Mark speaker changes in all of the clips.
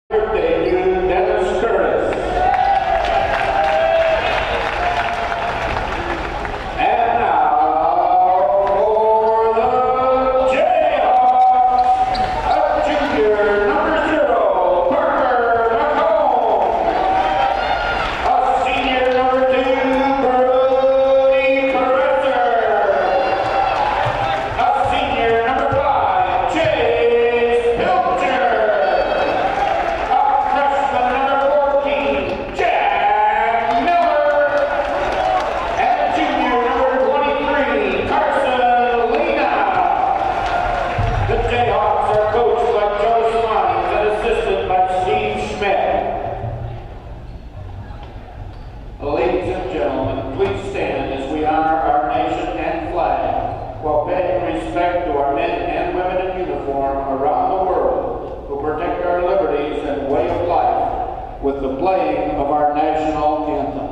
Speaker 1: Birthday to Dennis Curtis. And now for the Jayhawks, a junior number 0, Parker McComb. A senior number 2, Brody Caresser. A senior number 5, Chase Pilcher. Ladies and gentlemen, please stand as we honor our nation and flag while paying respect to our men and women in uniform around the world who protect our liberties and way of life with the playing of our national anthem.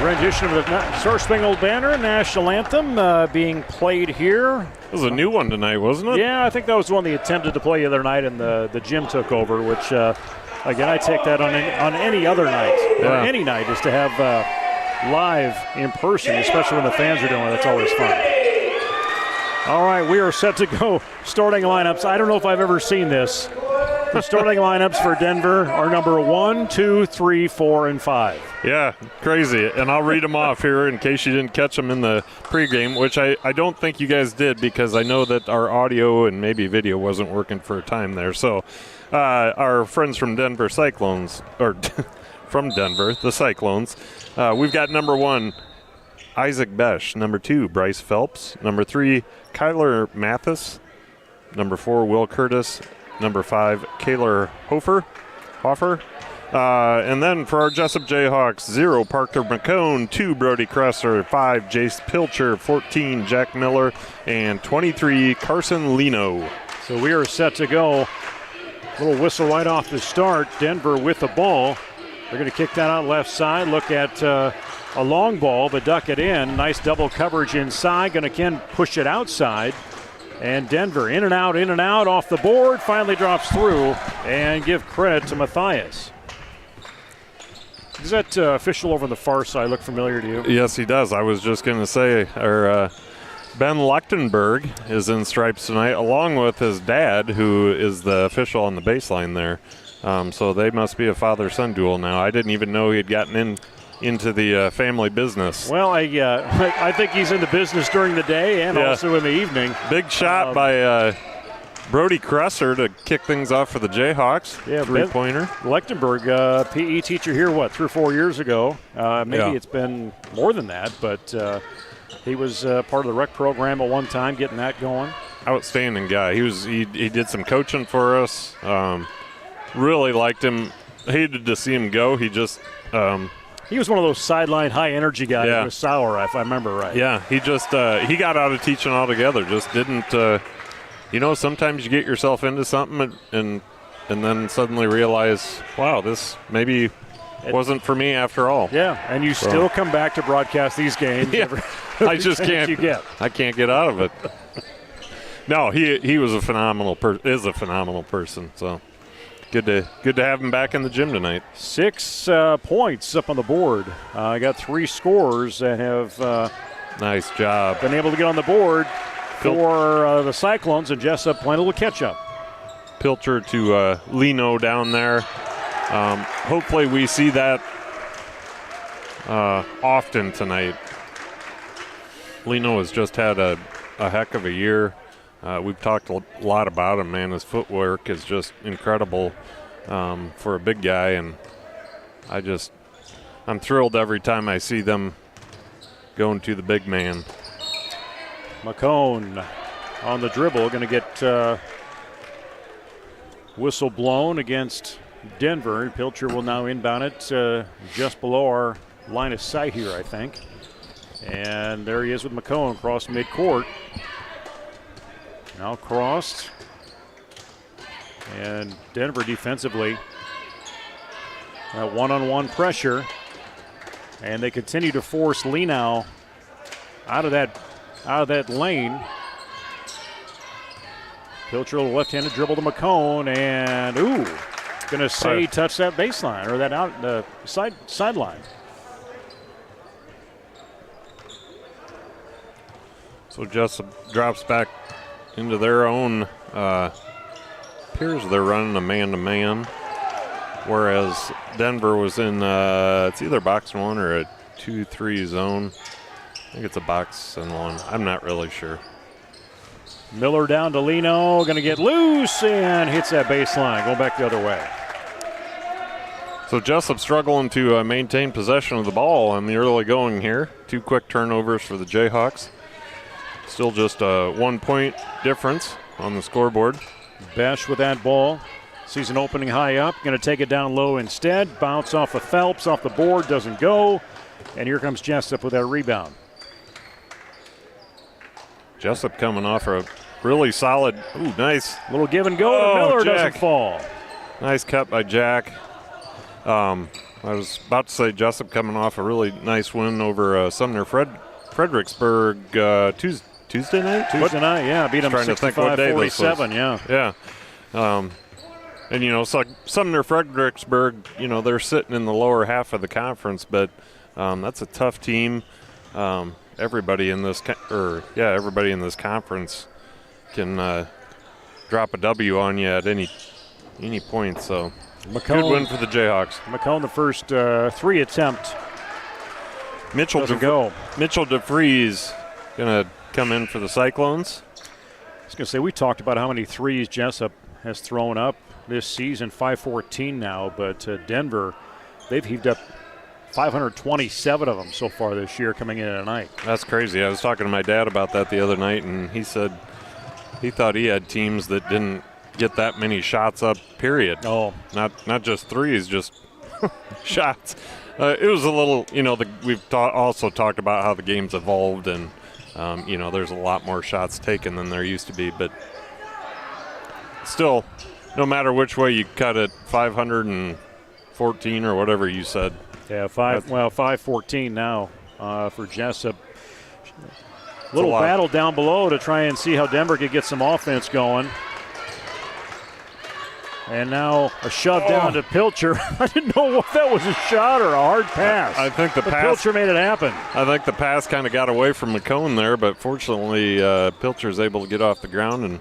Speaker 2: Rendition of the Star Spangled Banner national anthem being played here.
Speaker 3: It was a new one tonight, wasn't it?
Speaker 2: Yeah, I think that was the one they attempted to play the other night, and the gym took over. Which, again, I take that on any other night, or any night, is to have live in person, especially when the fans are doing it. That's always fun. All right, we are set to go. Starting lineups. I don't know if I've ever seen this. The starting lineups for Denver are number 1, 2, 3, 4, and 5.
Speaker 3: Yeah, crazy. And I'll read them off here in case you didn't catch them in the pregame, which I don't think you guys did because I know that our audio and maybe video wasn't working for a time there. So our friends from Denver Cyclones, or from Denver, the Cyclones, we've got number 1, Isaac Besh. Number 2, Bryce Phelps. Number 3, Kyler Mathis. Number 4, Will Curtis. Number 5, Kaylor Hoffer. And then for our Jesup Jayhawks, 0, Parker McCone. 2, Brody Caresser. 5, Jace Pilcher. 14, Jack Miller. And 23, Carson Lino.
Speaker 2: So we are set to go. Little whistle right off the start. Denver with the ball. They're going to kick that out left side. Look at a long ball, but duck it in. Nice double coverage inside. Going to again push it outside. And Denver in and out off the board. Finally drops through, and give credit to Matthias. Does that official over on the far side look familiar to you?
Speaker 3: Yes, he does. I was just going to say, Ben Lechtenberg is in stripes tonight, along with his dad, who is the official on the baseline there. So they must be a father-son duel now. I didn't even know he had gotten into the family business.
Speaker 2: Well, I think he's in the business during the day and also in the evening.
Speaker 3: Big shot by Brody Caresser to kick things off for the Jayhawks.
Speaker 2: Yeah,
Speaker 3: three-pointer.
Speaker 2: Lechtenberg, PE teacher here, 3 or 4 years ago? Maybe it's been more than that, but he was part of the rec program at one time, getting that going.
Speaker 3: Outstanding guy. He did some coaching for us. Really liked him. Hated to see him go. He just
Speaker 2: he was one of those sideline high-energy guys with Sauer, if I remember right.
Speaker 3: Yeah, he just he got out of teaching altogether. Just didn't sometimes you get yourself into something and then suddenly realize, wow, this maybe wasn't for me after all.
Speaker 2: Yeah, and you still come back to broadcast these games.
Speaker 3: Yeah,
Speaker 2: every
Speaker 3: I just can't.
Speaker 2: You get.
Speaker 3: I can't get out of it. No, he was a phenomenal person. So good to have him back in the gym tonight.
Speaker 2: 6 points up on the board. I got 3 scores that have
Speaker 3: nice job.
Speaker 2: Been able to get on the board for the Cyclones, and Jesup playing a little catch up.
Speaker 3: Pilcher to Lino down there. Hopefully we see that often tonight. Lino has just had a heck of a year. We've talked a lot about him, man. His footwork is just incredible for a big guy, and I'm thrilled every time I see them going to the big man.
Speaker 2: McCone on the dribble, going to get whistle blown against Denver. Pilcher will now inbound it just below our line of sight here, I think. And there he is with McCone across midcourt. Now crossed. And Denver defensively, one-on-one pressure. And they continue to force Leno out of that lane. Pilcher, left-handed dribble to McCone, and going to say touch that baseline or that out the sideline.
Speaker 3: So Jesup drops back into their own. Appears they're running a man-to-man, whereas Denver was in it's either box 1 or a 2-3 zone. I think it's a box and 1. I'm not really sure.
Speaker 2: Miller down to Leno, going to get loose and hits that baseline, going back the other way.
Speaker 3: So Jesup struggling to maintain possession of the ball on the early going here. 2 quick turnovers for the Jayhawks. Still just a 1-point difference on the scoreboard.
Speaker 2: Besh with that ball. Sees an opening high up, going to take it down low instead. Bounce off of Phelps, off the board, doesn't go. And here comes Jesup with that rebound.
Speaker 3: Jesup coming off a really solid, nice.
Speaker 2: Little give and go to Miller,
Speaker 3: Jack.
Speaker 2: doesn't fall.
Speaker 3: Nice cut by Jack. I was about to say Jesup coming off a really nice win over Sumner Fredericksburg Tuesday night?
Speaker 2: Tuesday night, yeah. Beat them 65-47, yeah.
Speaker 3: Yeah. And, so Sumner Fredericksburg, they're sitting in the lower half of the conference, but that's a tough team. Everybody in this conference can drop a W on you at any point. So
Speaker 2: McCone,
Speaker 3: good win for the Jayhawks.
Speaker 2: McCone, the first 3 attempt.
Speaker 3: Mitchell DeVries going to come in for the Cyclones.
Speaker 2: I was going to say, we talked about how many threes Jesup has thrown up this season, 514 now, but Denver, they've heaved up 527 of them so far this year coming in tonight.
Speaker 3: That's crazy. I was talking to my dad about that the other night, and he said he thought he had teams that didn't get that many shots up, period.
Speaker 2: Oh.
Speaker 3: Not just threes, just shots. It was a little, we've also talked about how the game's evolved, and, there's a lot more shots taken than there used to be. But still, no matter which way you cut it, 514 or whatever you said.
Speaker 2: Yeah, 514 now for Jesup. Little battle down below to try and see how Denver could get some offense going. And now a shove down to Pilcher. I didn't know if that was a shot or a hard pass.
Speaker 3: I think the pass.
Speaker 2: Pilcher made it happen.
Speaker 3: I think the pass kind of got away from McCone there, but fortunately Pilcher's able to get off the ground, and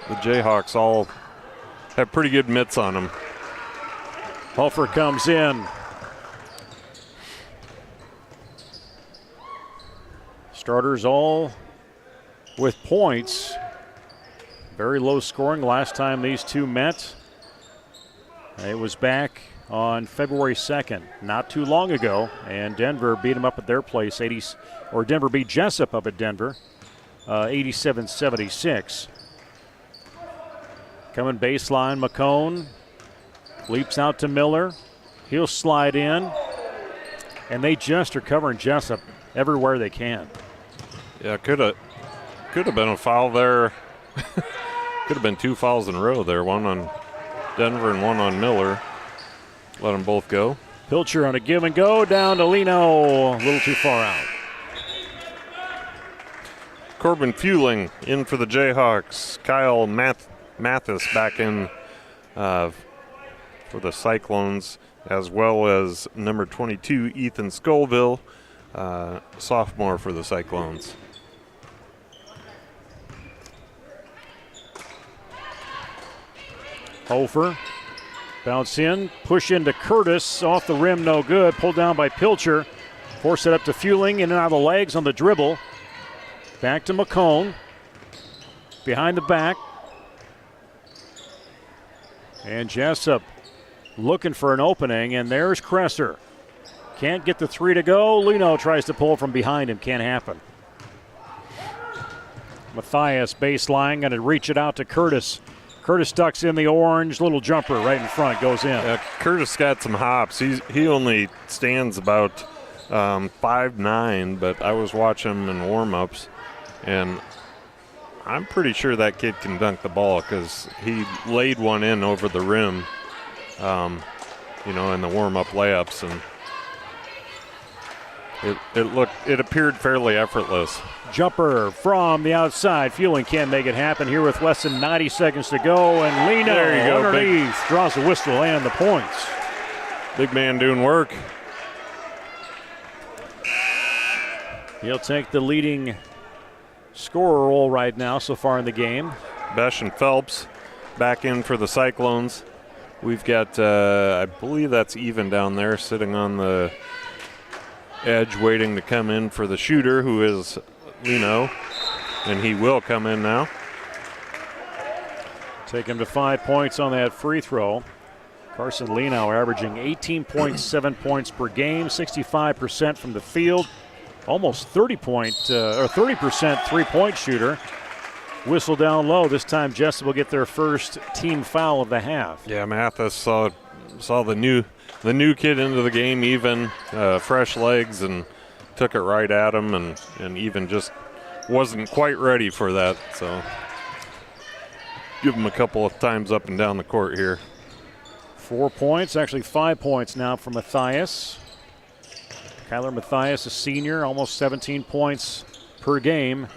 Speaker 3: the Jayhawks all have pretty good mitts on them.
Speaker 2: Hofer comes in. Starters all with points. Very low scoring last time these two met. It was back on February 2nd, not too long ago, and Denver beat them up at their place, Denver beat Jesup up at Denver, 87-76. Coming baseline, McCone leaps out to Miller. He'll slide in, and they just are covering Jesup everywhere they can.
Speaker 3: Yeah, could have could have been a foul there. Could have been 2 fouls in a row there, one on Denver and one on Miller. Let them both go.
Speaker 2: Pilcher on a give and go down to Lino, a little too far out.
Speaker 3: Corbin Fueling in for the Jayhawks. Kyle Mathis back in for the Cyclones, as well as number 22, Ethan Scoville, sophomore for the Cyclones.
Speaker 2: Hofer, bounce in, push into Curtis, off the rim, no good. Pulled down by Pilcher. Force it up to Fueling, in and out of the legs on the dribble. Back to McCone. Behind the back. And Jesup looking for an opening, and there's Kresser. Can't get the 3 to go. Lino tries to pull from behind him. Can't happen. Matthias baseline, going to reach it out to Curtis. Curtis ducks in the orange, little jumper right in front, goes in.
Speaker 3: Yeah, Curtis got some hops. He only stands about 5'9", but I was watching him in warm-ups, and I'm pretty sure that kid can dunk the ball because he laid one in over the rim, in the warm-up layups, and it appeared fairly effortless.
Speaker 2: Jumper from the outside. Fueling can't make it happen here with less than 90 seconds to go, and Lino
Speaker 3: there you go,
Speaker 2: underneath draws the whistle and the points.
Speaker 3: Big man doing work.
Speaker 2: He'll take the leading scorer role right now so far in the game.
Speaker 3: Besh and Phelps back in for the Cyclones. We've got, I believe that's even down there, sitting on the edge waiting to come in for the shooter, who is Lino, and he will come in now.
Speaker 2: Take him to 5 points on that free throw. Carson Lino averaging 18.7 points per game, 65% from the field, almost 30% three-point shooter. Whistle down low. This time Jesup will get their first team foul of the half.
Speaker 3: Yeah, Mathis saw the new kid into the game, even fresh legs, and took it right at him, and even just wasn't quite ready for that. So give him a couple of times up and down the court here.
Speaker 2: 4 points, actually 5 points now for Matthias. Kyler Matthias, a senior, almost 17 points per game.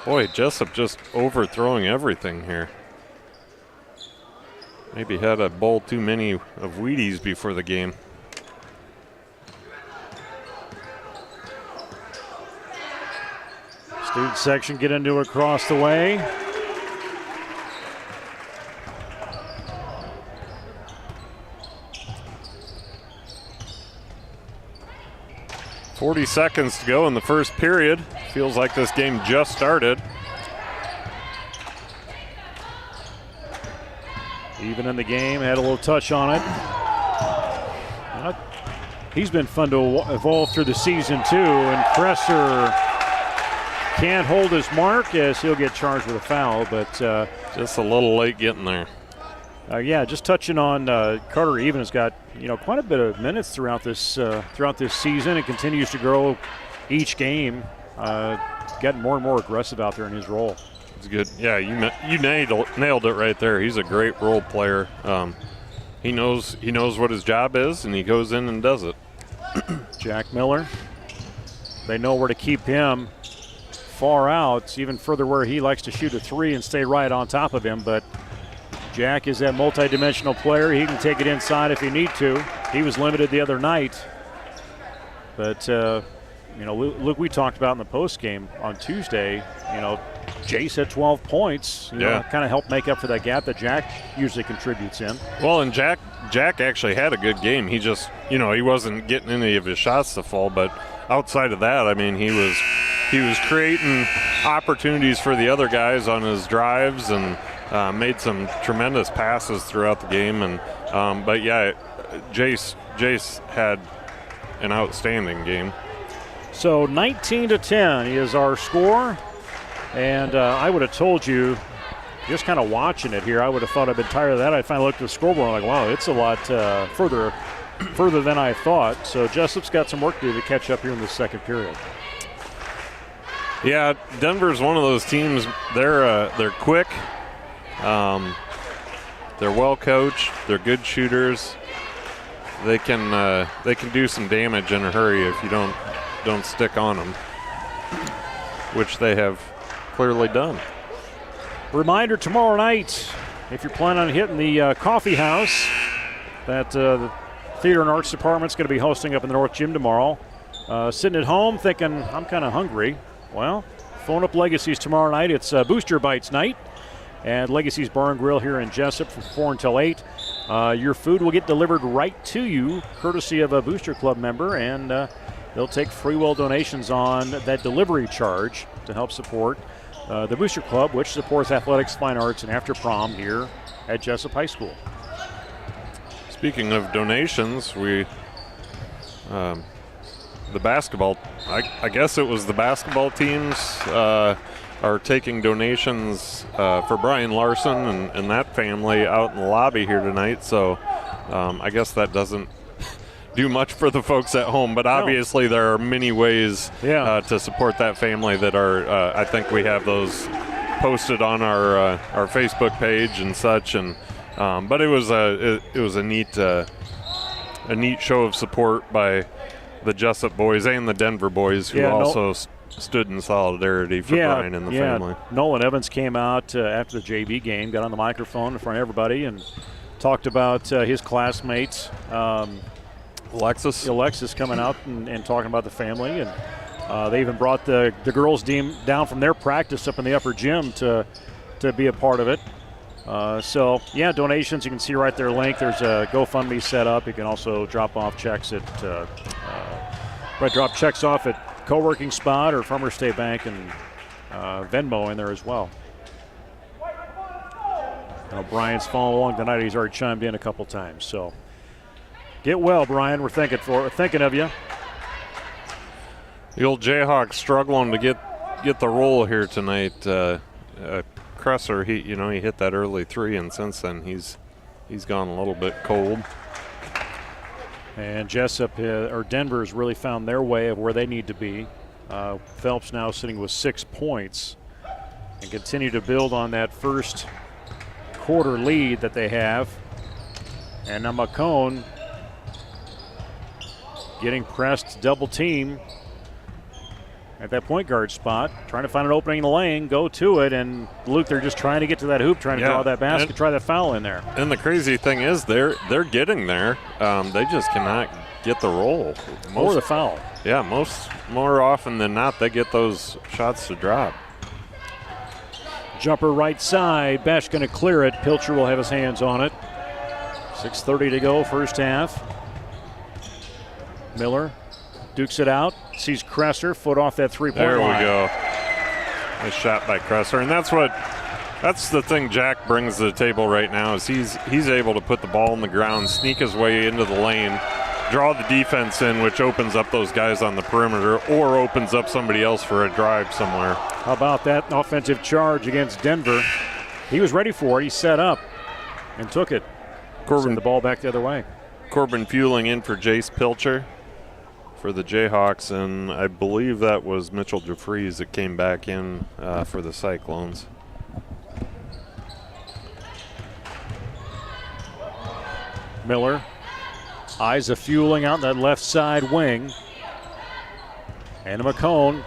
Speaker 3: Boy, Jesup just overthrowing everything here. Maybe had a bowl too many of Wheaties before the game.
Speaker 2: Student section get into it across the way.
Speaker 3: .40 seconds to go in the first period. Feels like this game just started.
Speaker 2: Even in the game, had a little touch on it. He's been fun to evolve through the season too, and Kresser can't hold his mark as he'll get charged with a foul, but
Speaker 3: just a little late getting there.
Speaker 2: Yeah, just touching on Carter Even has got quite a bit of minutes throughout this season. It continues to grow each game, getting more and more aggressive out there in his role.
Speaker 3: It's good. Yeah, you nailed it right there. He's a great role player. He knows what his job is, and he goes in and does it.
Speaker 2: Jack Miller, they know where to keep him far out, even further where he likes to shoot a three and stay right on top of him, but Jack is that multi-dimensional player. He can take it inside if he need to. He was limited the other night. But, Luke, we talked about in the postgame on Tuesday, Jace had 12 points. Kind of helped make up for that gap that Jack usually contributes in.
Speaker 3: Well, and Jack actually had a good game. He just, he wasn't getting any of his shots to fall. But outside of that, I mean, he was creating opportunities for the other guys on his drives and made some tremendous passes throughout the game. And but yeah, Jace had an outstanding game.
Speaker 2: So 19-10 is our score. And I would have told you, just kind of watching it here, I would have thought I'd been tired of that. I finally looked at the scoreboard and I'm like, wow, it's a lot further than I thought. So Jesup's got some work to do to catch up here in the second period.
Speaker 3: Yeah, Denver's one of those teams. They're quick. They're well coached. They're good shooters. They can do some damage in a hurry if you don't stick on them, which they have clearly done.
Speaker 2: Reminder tomorrow night, if you're planning on hitting the coffee house, that the Theater and Arts Department's going to be hosting up in the North Gym tomorrow. Sitting at home thinking, I'm kind of hungry. Well, phone up Legacy's tomorrow night. It's Booster Bites night at Legacy's Bar and Grill here in Jesup from 4 until 8. Your food will get delivered right to you, courtesy of a Booster Club member, and they'll take free will donations on that delivery charge to help support the Booster Club, which supports athletics, fine arts, and after prom here at Jesup High School.
Speaker 3: Speaking of donations, the basketball, I guess it was the basketball teams are taking donations for Brian Larson and that family out in the lobby here tonight. So I guess that doesn't do much for the folks at home, but obviously there are many ways to support that family that are, I think we have those posted on our Facebook page and such. And but it was a neat show of support by the Jesup boys and the Denver boys who also stood in solidarity for Brian and the family.
Speaker 2: Nolan Evans came out after the JV game, got on the microphone in front of everybody and talked about his classmates. Alexis coming out and talking about the family, and they even brought the girls' team down from their practice up in the upper gym to be a part of it. Donations, you can see right there, link. There's a GoFundMe set up. You can also drop off checks at drop checks off at Co-working Spot or Farmers State Bank, and Venmo in there as well. Now Brian's following along tonight. He's already chimed in a couple times. So get well, Brian. We're thinking of you.
Speaker 3: The old Jayhawks struggling to get the roll here tonight. Cresser, he hit that early three, and since then he's gone a little bit cold.
Speaker 2: And Denver's really found their way of where they need to be. Phelps now sitting with 6 points and continue to build on that first quarter lead that they have. And now McCone getting pressed double team at that point guard spot, trying to find an opening in the lane, go to it, and Luke, they're just trying to get to that hoop, trying to draw that basket, try that foul in there.
Speaker 3: And the crazy thing is they're getting there. They just cannot get the roll.
Speaker 2: Or the foul.
Speaker 3: Yeah, more often than not, they get those shots to drop.
Speaker 2: Jumper right side, Besh going to clear it. Pilcher will have his hands on it. 6:30 to go, first half. Miller dukes it out, sees Cresser, foot off that three-point line.
Speaker 3: There we go. Nice shot by Cresser, and that's the thing Jack brings to the table right now is he's able to put the ball on the ground, sneak his way into the lane, draw the defense in, which opens up those guys on the perimeter or opens up somebody else for a drive somewhere.
Speaker 2: How about that offensive charge against Denver? He was ready for it. He set up and took it. Send the ball back the other way.
Speaker 3: Corbin Fueling in for Jace Pilcher for the Jayhawks, and I believe that was Mitchell DeFries that came back in for the Cyclones.
Speaker 2: Miller eyes a Fueling out in that left side wing. And McCone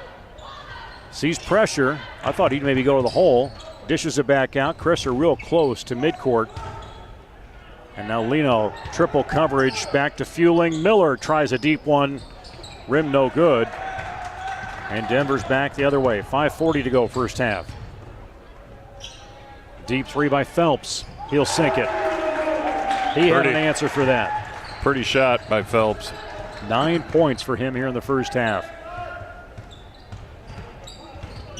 Speaker 2: sees pressure. I thought he'd maybe go to the hole. Dishes it back out. Cresser real close to midcourt. And now Lino, triple coverage, back to Fueling. Miller tries a deep one. Rim no good. And Denver's back the other way. 5:40 to go, first half. Deep three by Phelps. He'll sink it. He had an answer for that.
Speaker 3: Pretty shot by Phelps.
Speaker 2: 9 points for him here in the first half.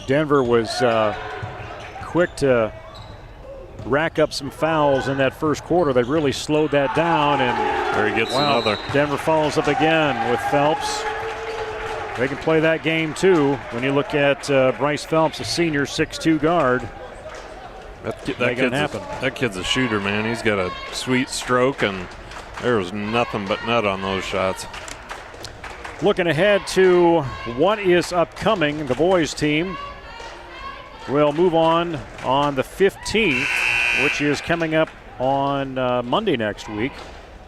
Speaker 2: Denver was quick to rack up some fouls in that first quarter. They really slowed that down, and
Speaker 3: there he gets another.
Speaker 2: Denver follows up again with Phelps. They can play that game too. When you look at Bryce Phelps, a senior 6'2" guard,
Speaker 3: that kid's a shooter, man. He's got a sweet stroke, and there was nothing but net on those shots.
Speaker 2: Looking ahead to what is upcoming, the boys team will move on the 15th, which is coming up on Monday next week.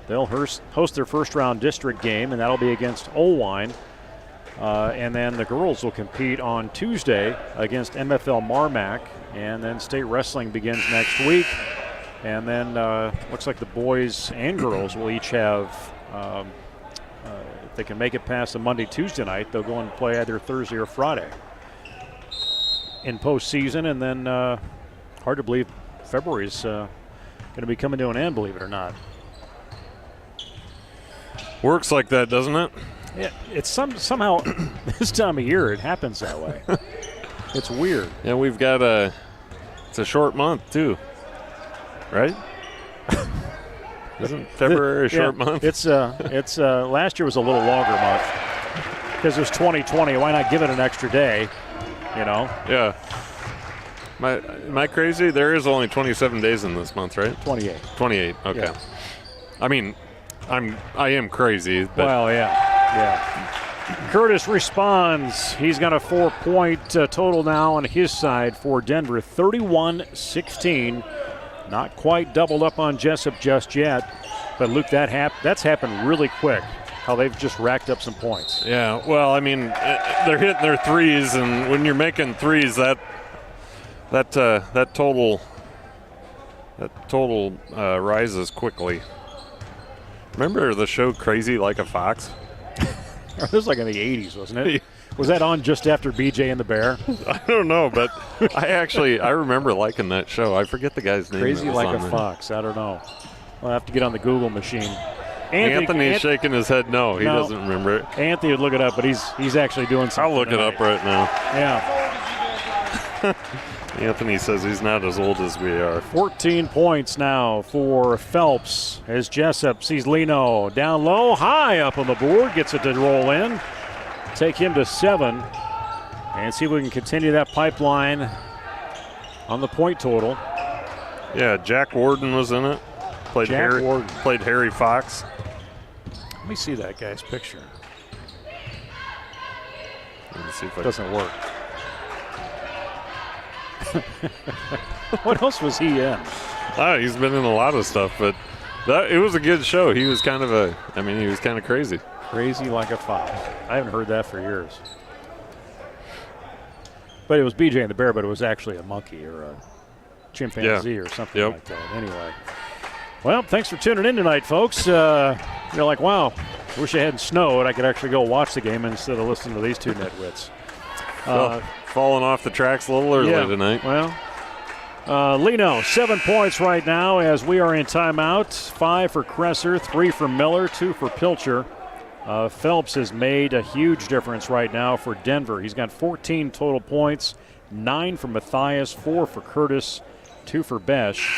Speaker 2: They'll host their first-round district game, and that'll be against Olwine. And then the girls will compete on Tuesday against MFL Marmac, and then state wrestling begins next week. And then looks like the boys and girls will each have, if they can make it past the Monday, Tuesday night, they'll go and play either Thursday or Friday in postseason. And then hard to believe February's going to be coming to an end, believe it or not.
Speaker 3: Works like that, doesn't it?
Speaker 2: Yeah, it's somehow this time of year it happens that way. It's weird.
Speaker 3: Yeah, we've got it's a short month too, right? Isn't February a short month?
Speaker 2: It's last year was a little longer month because it was 2020. Why not give it an extra day? You know?
Speaker 3: Yeah. Am I crazy? There is only 27 days in this month, right?
Speaker 2: 28.
Speaker 3: 28. Okay.
Speaker 2: Yeah.
Speaker 3: I mean, I am crazy. But
Speaker 2: Well, yeah. Curtis responds. He's got a 4-point total now on his side for Denver, 31-16. Not quite doubled up on Jesup just yet, but Luke, that's happened really quick. How they've just racked up some points.
Speaker 3: Yeah. Well, I mean, they're hitting their threes, and when you're making threes, that total rises quickly. Remember the show Crazy Like a Fox?
Speaker 2: This was like in the 80s, wasn't it? Was that on just after BJ and the Bear?
Speaker 3: I don't know, but I remember liking that show. I forget the guy's name.
Speaker 2: Crazy Like a Fox. I don't know. I'll have to get on the Google machine.
Speaker 3: Anthony's shaking his head no. He doesn't remember it.
Speaker 2: Anthony would look it up, but he's actually doing something.
Speaker 3: I'll look it up right now.
Speaker 2: Yeah.
Speaker 3: Anthony says he's not as old as we are.
Speaker 2: 14 points now for Phelps as Jesup sees Lino down low, high up on the board, gets it to roll in. Take him to 7 and see if we can continue that pipeline on the point total.
Speaker 3: Yeah, Jack Warden was in it. Played Harry Fox.
Speaker 2: Let me see that guy's picture.
Speaker 3: Let me see if
Speaker 2: it doesn't work. What else was he in?
Speaker 3: He's been in a lot of stuff, but it was a good show. He was kind of crazy.
Speaker 2: Crazy Like a Fox. I haven't heard that for years. But it was BJ and the Bear, but it was actually a monkey or a chimpanzee or something like that. Anyway. Well, thanks for tuning in tonight, folks. You're like, wow, I wish it hadn't snowed. I could actually go watch the game instead of listening to these two nitwits.
Speaker 3: Falling off the tracks a little early tonight.
Speaker 2: Well, Lino, 7 points right now as we are in timeout. 5 for Kresser, 3 for Miller, 2 for Pilcher. Phelps has made a huge difference right now for Denver. He's got 14 total points, 9 for Matthias, 4 for Curtis, 2 for Besh.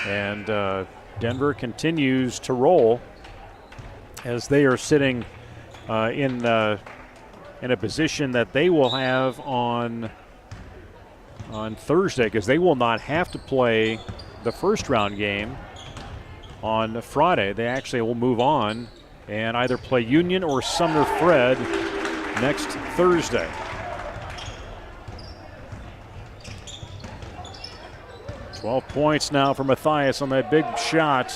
Speaker 2: And Denver continues to roll as they are sitting in a position that they will have on Thursday, because they will not have to play the first round game on Friday. They actually will move on and either play Union or Sumner Fred next Thursday. $12 points now for Matthias on that big shot.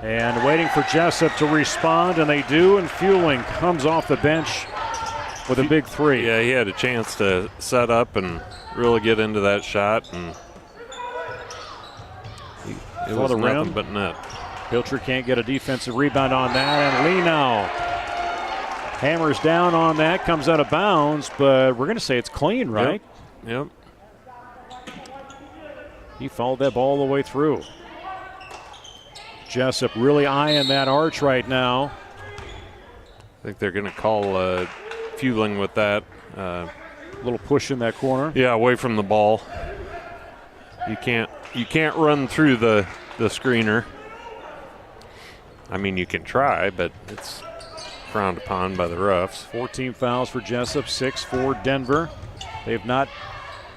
Speaker 2: And waiting for Jesup to respond, and they do, and Fueling comes off the bench with a big 3.
Speaker 3: Yeah, he had a chance to set up and really get into that shot, and it was nothing but net.
Speaker 2: Pilcher can't get a defensive rebound on that, and Lino hammers down on that, comes out of bounds, but we're going to say it's clean, right?
Speaker 3: Yep.
Speaker 2: He followed that ball all the way through. Jesup really eyeing that arch right now.
Speaker 3: I think they're going to call Fueling with that.
Speaker 2: Little push in that corner.
Speaker 3: Yeah, away from the ball. You can't run through the screener. I mean, you can try, but it's frowned upon by the refs.
Speaker 2: 14 fouls for Jesup, 6 for Denver. They've not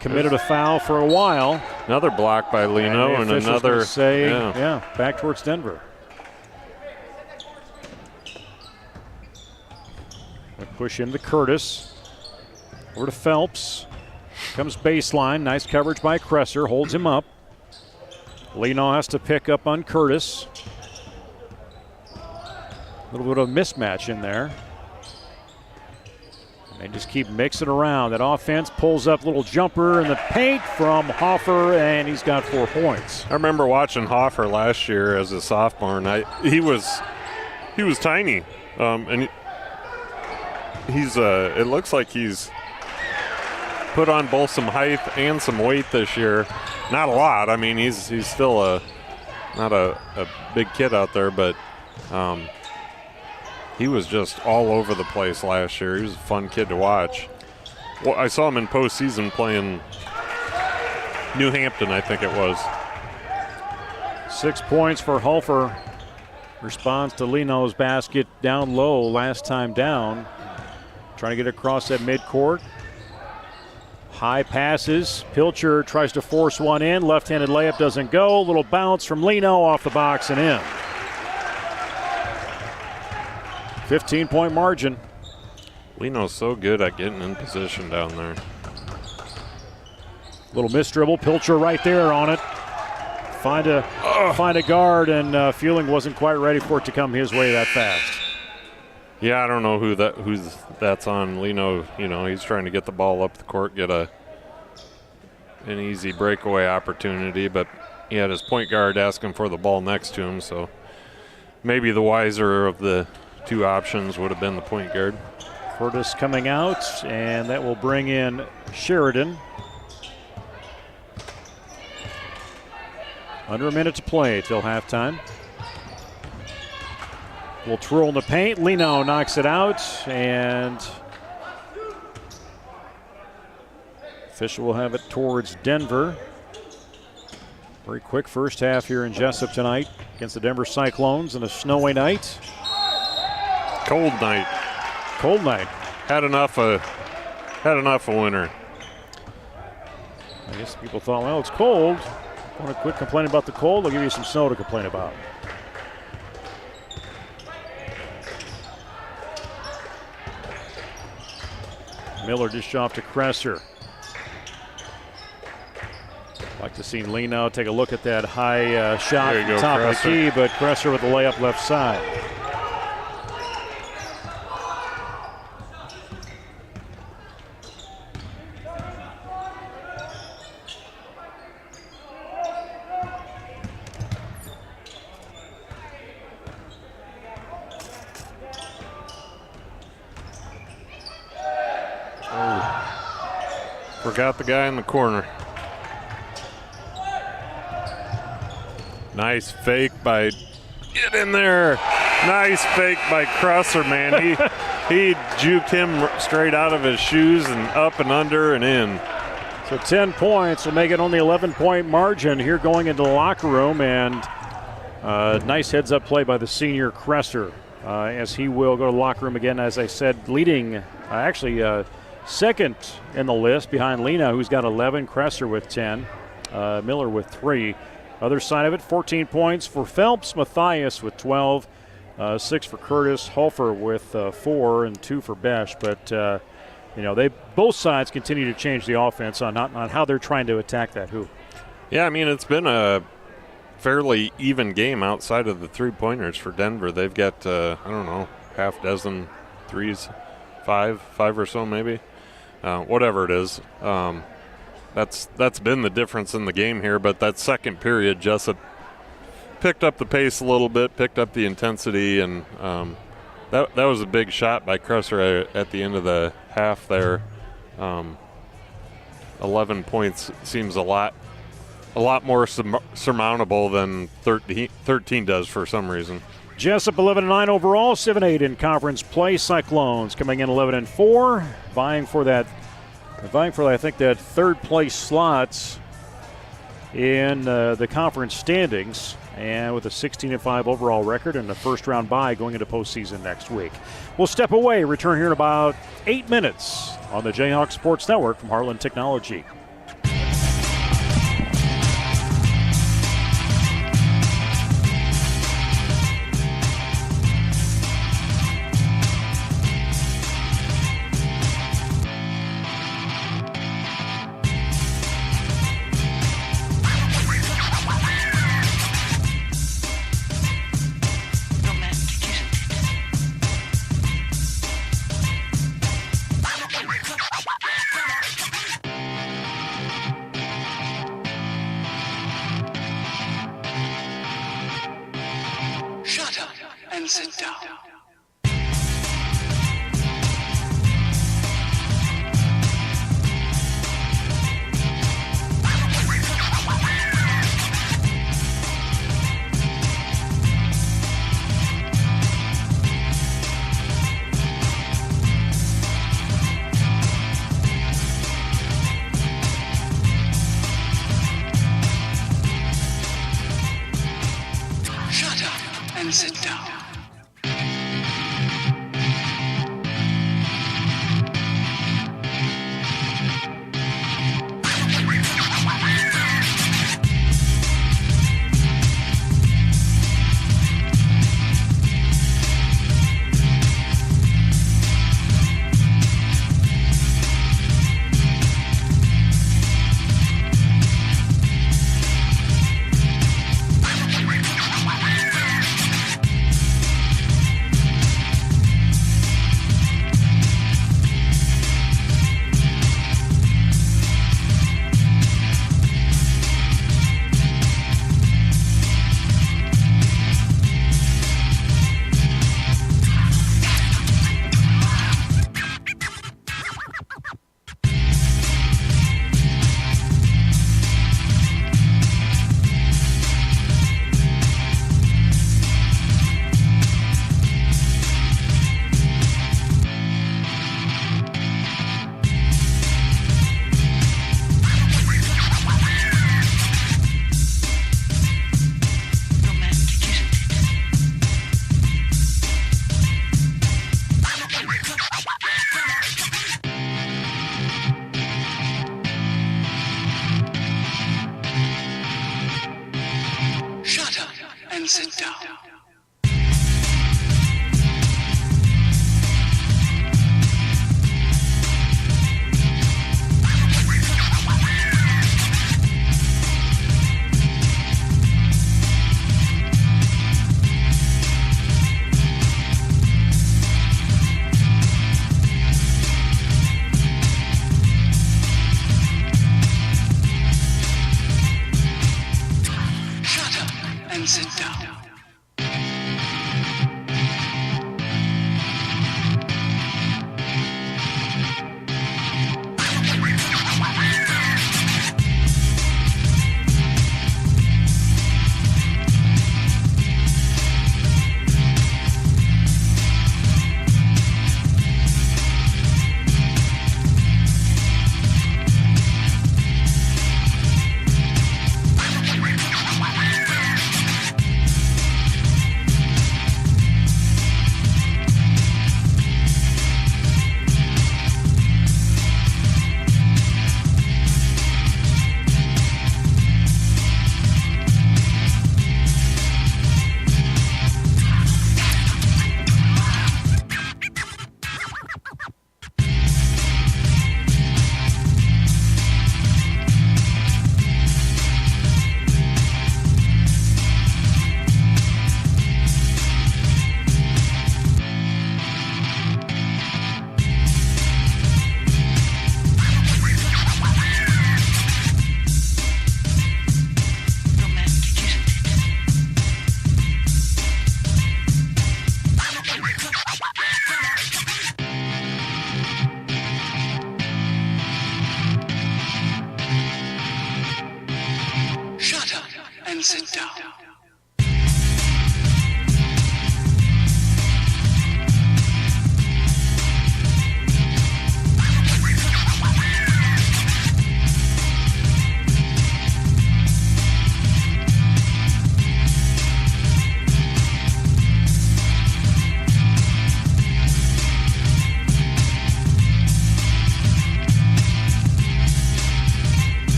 Speaker 2: committed a foul for a while.
Speaker 3: Another block by Lino and another
Speaker 2: say, back towards Denver. Push into Curtis. Over to Phelps. Comes baseline. Nice coverage by Kresser. Holds him up. Leno has to pick up on Curtis. A little bit of a mismatch in there. They just keep mixing around. That offense pulls up, little jumper in the paint from Hoffer, and he's got 4 points.
Speaker 3: I remember watching Hoffer last year as a sophomore, and he was tiny, and he's it looks like he's put on both some height and some weight this year. Not a lot. I mean, he's still not a big kid out there, but he was just all over the place last year. He was a fun kid to watch. Well, I saw him in postseason playing New Hampton, I think it was.
Speaker 2: 6 points for Hofer. Responds to Leno's basket down low last time down. Trying to get across that midcourt. High passes. Pilcher tries to force one in. Left-handed layup doesn't go. Little bounce from Leno off the box and in. 15-point margin.
Speaker 3: Leno's so good at getting in position down there.
Speaker 2: Little missed dribble. Pilcher right there on it. Find a guard, and Fueling wasn't quite ready for it to come his way that fast.
Speaker 3: Yeah, I don't know who's that's on. Leno, he's trying to get the ball up the court, get an easy breakaway opportunity, but he had his point guard asking for the ball next to him, so maybe the wiser of the two options would have been the point guard.
Speaker 2: Curtis coming out, and that will bring in Sheridan. Under a minute to play till halftime. Will twirl in the paint. Leno knocks it out, and official will have it towards Denver. Very quick first half here in Jesup tonight against the Denver Cyclones on a snowy night.
Speaker 3: Cold night.
Speaker 2: Cold night.
Speaker 3: Had enough of winter.
Speaker 2: I guess people thought, well, it's cold. Want to quit complaining about the cold? I'll give you some snow to complain about. Miller dish off to Kresser. Like to see Leno take a look at that high shot at the top of the key, but Kresser with the layup left side.
Speaker 3: Forgot the guy in the corner. Nice fake by, get in there. Nice fake by Kresser, man. He juked him straight out of his shoes and up and under and in.
Speaker 2: So 10 points will make it only 11-point margin here going into the locker room, and nice heads-up play by the senior Kresser as he will go to the locker room again, as I said, leading second in the list behind Leno, who's got 11, Kresser with 10, Miller with 3. Other side of it, 14 points for Phelps, Matthias with 12, 6 for Curtis, Hofer with 4, and 2 for Besh. But they both sides continue to change the offense on how they're trying to attack that hoop.
Speaker 3: Yeah, I mean, it's been a fairly even game outside of the three-pointers for Denver. They've got half dozen threes, five or so maybe. Whatever it is, that's been the difference in the game here. But that second period, Jesup picked up the pace a little bit, picked up the intensity, and that was a big shot by Kresser at the end of the half there. 11 points seems a lot more surmountable than 13 does for some reason.
Speaker 2: Jesup 11-9 overall, 7-8 in conference play. Cyclones coming in 11-4, vying for that I think that third place slots in the conference standings, and with a 16-5 overall record and a first round bye going into postseason next week. We'll step away, return here in about 8 minutes on the Jayhawk Sports Network from Heartland Technology.
Speaker 4: and sit down. Shut up and sit down.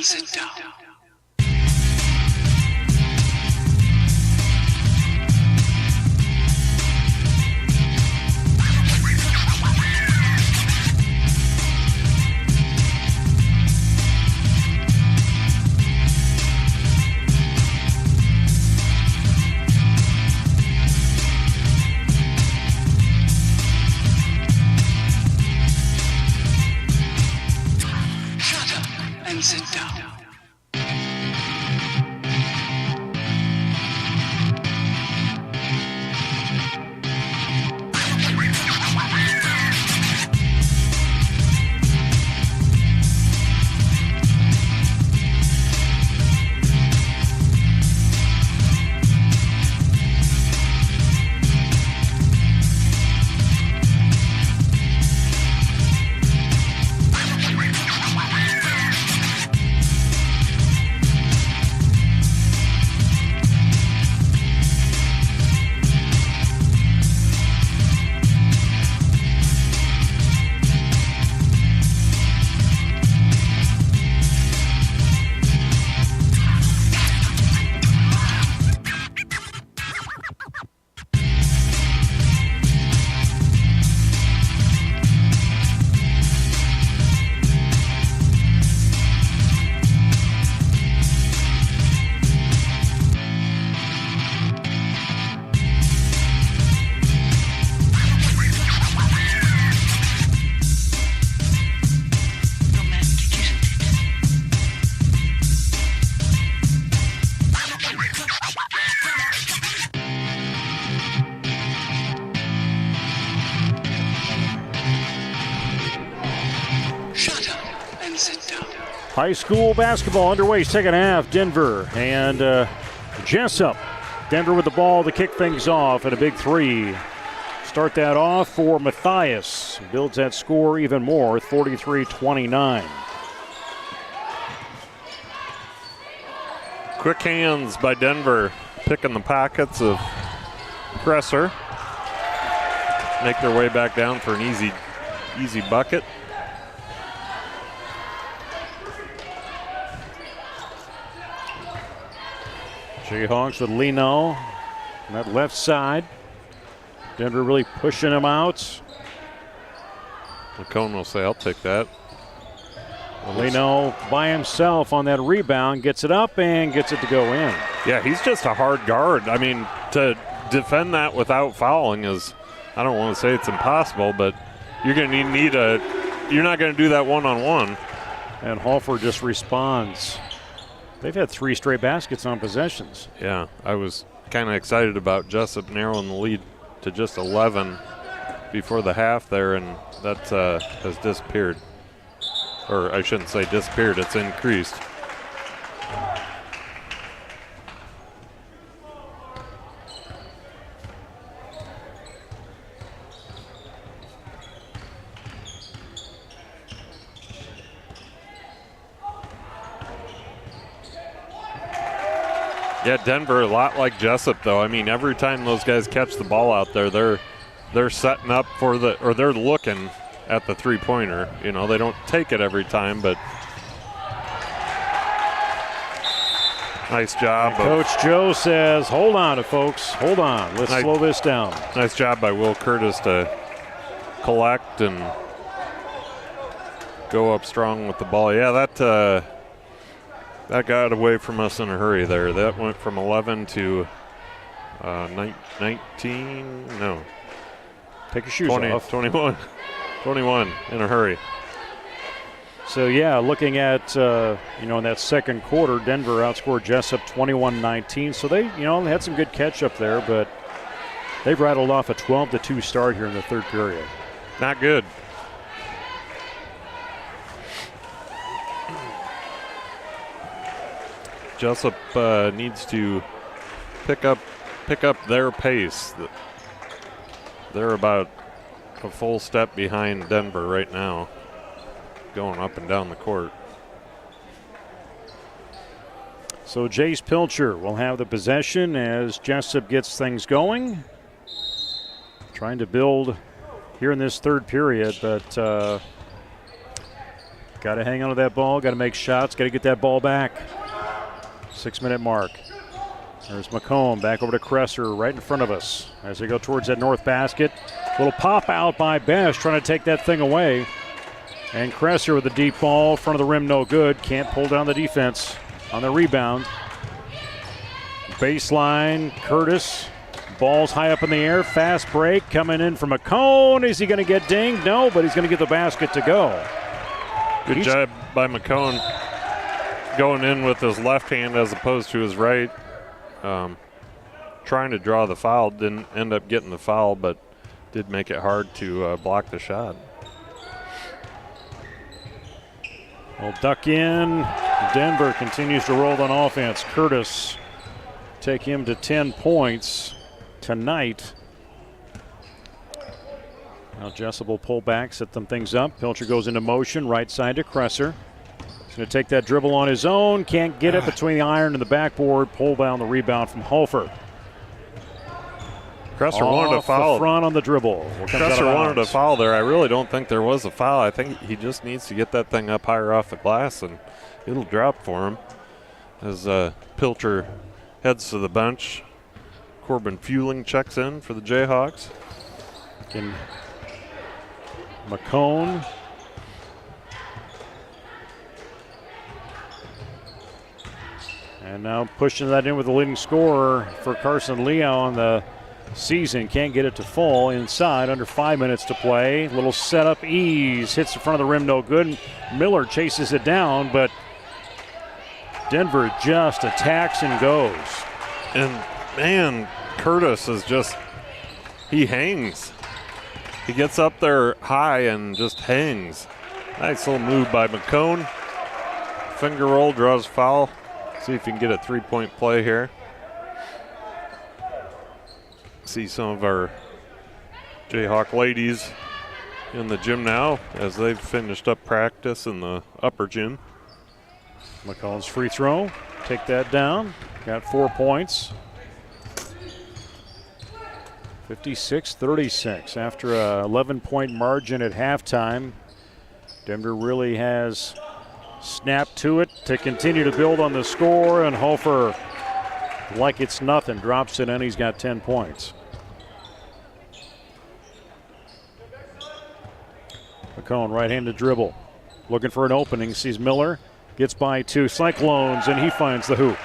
Speaker 4: sit down. Shut up and sit down. Romantic, isn't it? Shut up and sit down.
Speaker 2: High school basketball underway, second half. Denver and Jesup. Denver with the ball to kick things off, and a big three. Start that off for Matthias. Builds that score even more, 43-29.
Speaker 3: Quick hands by Denver, picking the pockets of Presser. Make their way back down for an easy bucket.
Speaker 2: Jayhawks with Leno on that left side. Denver really pushing him out.
Speaker 3: McCone will say, I'll take that.
Speaker 2: Leno by himself on that rebound, gets it up and gets it to go in.
Speaker 3: Yeah, he's just a hard guard. I mean, to defend that without fouling is, I don't want to say it's impossible, but you're going to you're not going to do that one-on-one.
Speaker 2: And Hofer just responds. They've had 3 straight baskets on possessions.
Speaker 3: Yeah, I was kind of excited about Jesup narrowing the lead to just 11 before the half there, and that has disappeared. Or I shouldn't say disappeared, it's increased. Yeah, Denver a lot like Jesup though. I mean, every time those guys catch the ball out there, they're setting up for they're looking at the three-pointer. You know, they don't take it every time, but nice job.
Speaker 2: Coach Joe says, hold on, folks. Hold on. Let's slow this down.
Speaker 3: Nice job by Will Curtis to collect and go up strong with the ball. Yeah, that got away from us in a hurry there. That went from 11 to 19. No.
Speaker 2: Take your shoes
Speaker 3: 20,
Speaker 2: off.
Speaker 3: 21 in a hurry.
Speaker 2: So, yeah, looking at, in that second quarter, Denver outscored Jesup 21-19. So they had some good catch-up there, but they've rattled off a 12-2 start here in the third period.
Speaker 3: Not good. Jesup needs to pick up their pace. They're about a full step behind Denver right now, going up and down the court.
Speaker 2: So Jace Pilcher will have the possession as Jesup gets things going. Trying to build here in this third period, but Got to hang on to that ball, got to make shots, got to get that ball back. 6-minute mark. There's McComb back over to Kresser right in front of us as they go towards that north basket. Little pop out by Best trying to take that thing away. And Kresser with the deep ball, front of the rim, no good. Can't pull down the defense on the rebound. Baseline, Curtis. Ball's high up in the air. Fast break coming in from McCone. Is he going to get dinged? No, but he's going to get the basket to go.
Speaker 3: Good job by McCone going in with his left hand as opposed to his right. Trying to draw the foul. Didn't end up getting the foul, but did make it hard to block the shot.
Speaker 2: Well, duck in. Denver continues to roll on offense. Curtis take him to 10 points tonight. Now Jesup will pull back, set them things up. Pilcher goes into motion, right side to Kresser. He's going to take that dribble on his own. Can't get it between the iron and the backboard. Pull down the rebound from Hofer.
Speaker 3: Kresser wanted a foul.
Speaker 2: The front on the dribble.
Speaker 3: Kresser wanted a foul there. I really don't think there was a foul. I think he just needs to get that thing up higher off the glass, and it'll drop for him. As Pilcher heads to the bench, Corbin Fueling checks in for the Jayhawks.
Speaker 2: McCone. And now pushing that in with the leading scorer for Carson Leo on the season. Can't get it to fall inside. Under 5 minutes to play. Little setup ease. Hits the front of the rim, no good. Miller chases it down, but Denver just attacks and goes.
Speaker 3: And, man, Curtis is just, he hangs. He gets up there high and just hangs. Nice little move by McCone. Finger roll, draws foul. See if he can get a three-point play here. See some of our Jayhawk ladies in the gym now as they've finished up practice in the upper gym.
Speaker 2: McCone's free throw. Take that down. Got 4 points. 56-36 after a 11-point margin at halftime. Denver really has snapped to it to continue to build on the score, and Hofer, like it's nothing, drops it in. He's got 10 points. McCone right-handed dribble. Looking for an opening. Sees Miller. Gets by two Cyclones, and he finds the hoop.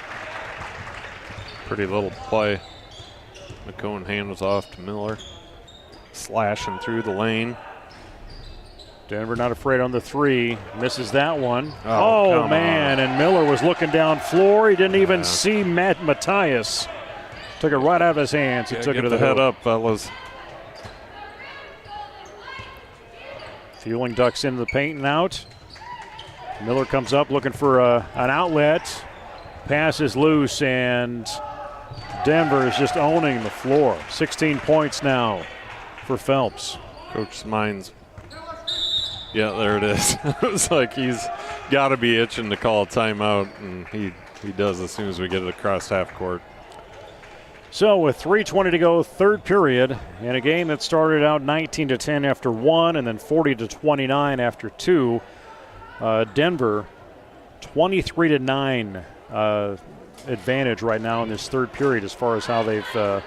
Speaker 3: Pretty little play. McCone hands off to Miller. Slashing through the lane.
Speaker 2: Denver not afraid on the three. Misses that one.
Speaker 3: Oh
Speaker 2: man. And Miller was looking down floor. He didn't even see Matthias. Took it right out of his hands. He took it to the
Speaker 3: head
Speaker 2: hoop.
Speaker 3: up, fellas.
Speaker 2: Fueling ducks into the paint and out. Miller comes up looking for an outlet. Pass is loose, and Denver is just owning the floor. 16 points now for Phelps.
Speaker 3: Coach's mind's. Yeah, there it is. It was like he's got to be itching to call a timeout, and he does as soon as we get it across half court.
Speaker 2: So with 3:20 to go, third period, in a game that started out 19-10 after one and then 40-29 after two, Denver 23-9 advantage right now in this third period as far as how they've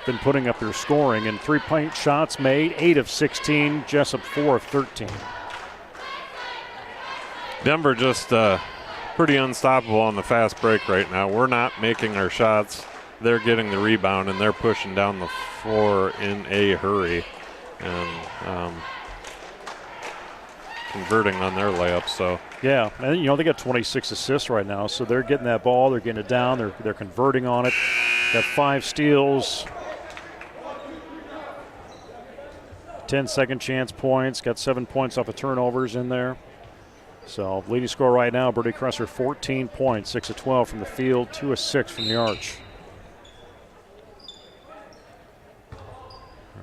Speaker 2: been putting up their scoring. And three-point shots made, 8 of 16, Jesup 4 of 13.
Speaker 3: Denver just pretty unstoppable on the fast break right now. We're not making our shots. They're getting the rebound, and they're pushing down the floor in a hurry and converting on their layups. So
Speaker 2: yeah, and they got 26 assists right now, so they're getting that ball, they're getting it down, they're converting on it. Got 5 steals, 10 second chance points, got 7 points off of turnovers in there. So leading scorer right now, Brody Kresser, 14 points, 6 of 12 from the field, 2 of 6 from the arch.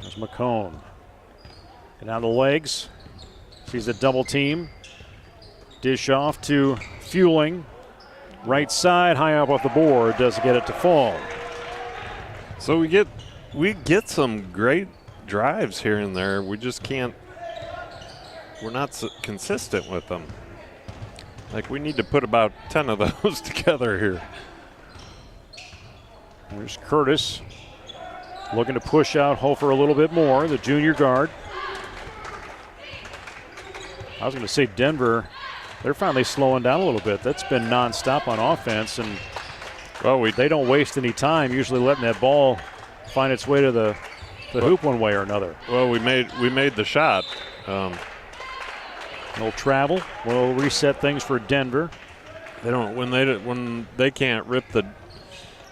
Speaker 2: There's McCone. And down the legs. Sees the double team. Dish off to Fueling. Right side, high up off the board. Doesn't get it to fall.
Speaker 3: So we get some great drives here and there. We just can't. We're not so consistent with them. Like, we need to put about 10 of those together here.
Speaker 2: There's Curtis looking to push out Hofer a little bit more, the junior guard. I was going to say Denver, they're finally slowing down a little bit. That's been nonstop on offense, and they don't waste any time usually letting that ball find its way to the hoop one way or another.
Speaker 3: Well, we made the shot.
Speaker 2: No travel. We'll reset things for Denver.
Speaker 3: They don't when they can't rip the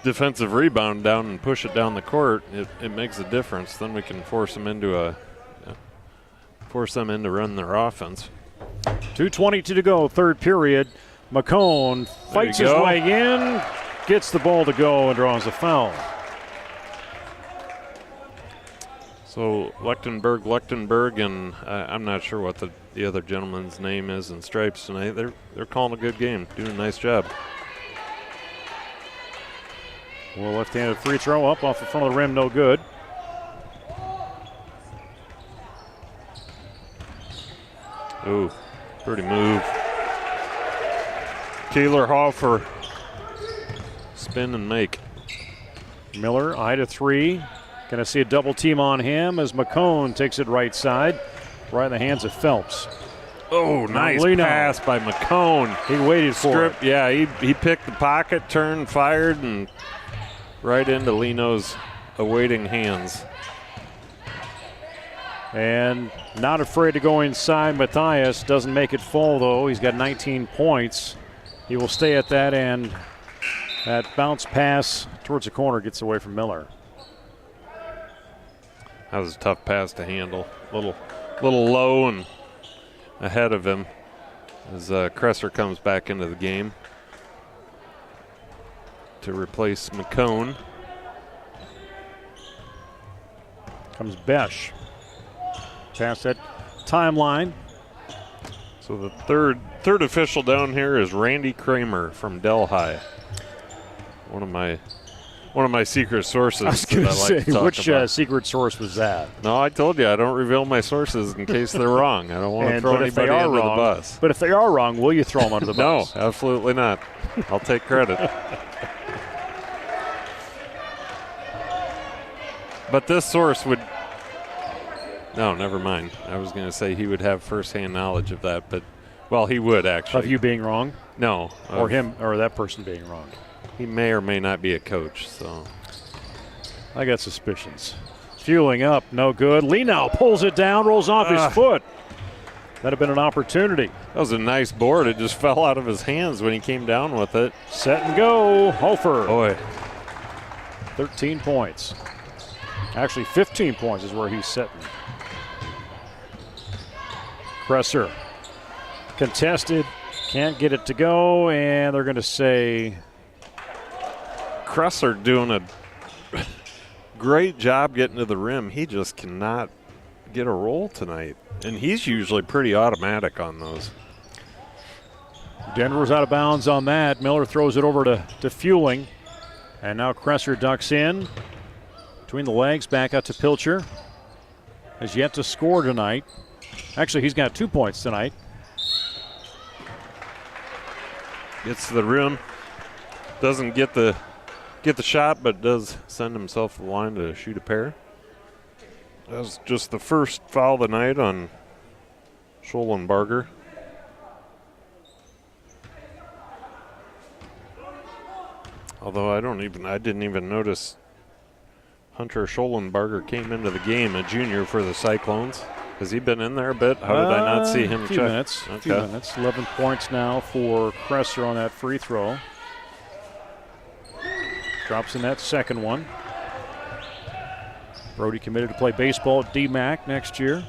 Speaker 3: defensive rebound down and push it down the court. It makes a difference. Then we can force them into run their offense.
Speaker 2: 2:22 to go, third period. McCone fights his way in, gets the ball to go, and draws a foul.
Speaker 3: So Lechtenberg, and I'm not sure what the other gentleman's name is in stripes tonight. They're calling a good game, doing a nice job.
Speaker 2: Well, left-handed free throw up off the front of the rim, no good.
Speaker 3: Ooh, pretty move. Taylor Hofer, spin and make.
Speaker 2: Miller, eye to three. Going to see a double team on him as McCone takes it right side, right in the hands of Phelps.
Speaker 3: Oh, nice pass by McCone.
Speaker 2: He waited for it.
Speaker 3: Yeah, he picked the pocket, turned, fired, and right into Lino's awaiting hands. And
Speaker 2: not afraid to go inside. Matthias doesn't make it fall, though. He's got 19 points. He will stay at that, and that bounce pass towards the corner gets away from Miller.
Speaker 3: That was a tough pass to handle. Little low and ahead of him as Kresser comes back into the game to replace McCone.
Speaker 2: Comes Besh. Past that timeline.
Speaker 3: So the third official down here is Randy Kramer from Delhi. One of my secret sources.
Speaker 2: I was going to say, which secret source was that?
Speaker 3: No, I told you I don't reveal my sources in case they're wrong. I don't want to throw anybody under the bus.
Speaker 2: But if they are wrong, will you throw them under the bus?
Speaker 3: No, absolutely not. I'll take credit. But this source would. No, never mind. I was going to say he would have firsthand knowledge of that, but he would actually.
Speaker 2: Of you being wrong?
Speaker 3: No.
Speaker 2: Or him, or that person being wrong.
Speaker 3: He may or may not be a coach, so.
Speaker 2: I got suspicions. Fueling up, no good. Lee now pulls it down, rolls off his foot. That'd have been an opportunity.
Speaker 3: That was a nice board. It just fell out of his hands when he came down with it.
Speaker 2: Set and go. Hofer.
Speaker 3: Boy.
Speaker 2: 13 points. Actually, 15 points is where he's sitting. Kresser. Contested. Can't get it to go, and they're going to say.
Speaker 3: Kresser doing a great job getting to the rim. He just cannot get a roll tonight. And he's usually pretty automatic on those.
Speaker 2: Denver's out of bounds on that. Miller throws it over to Fueling. And now Kresser ducks in. Between the legs, back out to Pilcher. Has yet to score tonight. Actually, he's got 2 points tonight.
Speaker 3: Gets to the rim. Doesn't get the shot, but does send himself to the line to shoot a pair. That was just the first foul of the night on Schollenbarger. Although I didn't even notice Hunter Schollenbarger came into the game, a junior for the Cyclones. Has he been in there a bit? How did I not see him?
Speaker 2: A few minutes. 11 points now for Kresser on that free throw. Drops in that second one. Brody committed to play baseball at DMAC next year.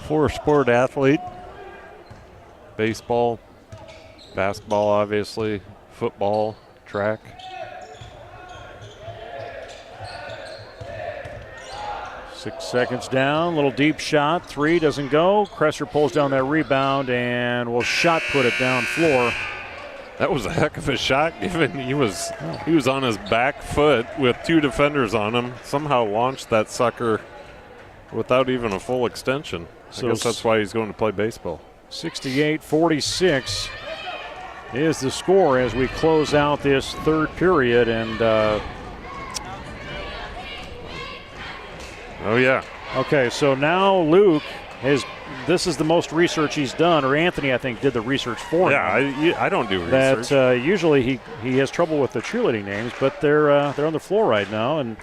Speaker 3: Four-sport athlete. Baseball, basketball, obviously, football, track.
Speaker 2: Six seconds down, little deep shot. Three doesn't go. Kresser pulls down that rebound and will shot put it down floor.
Speaker 3: That was a heck of a shot, given he was on his back foot with two defenders on him. Somehow launched that sucker without even a full extension. I guess that's why he's going to play baseball.
Speaker 2: 68-46 is the score as we close out this third period. And
Speaker 3: oh, yeah.
Speaker 2: okay, so now Luke this is the most research he's done, or Anthony, I think, did the research for him.
Speaker 3: Yeah, I don't do research.
Speaker 2: That usually he has trouble with the cheerleading names, but they're on the floor right now, and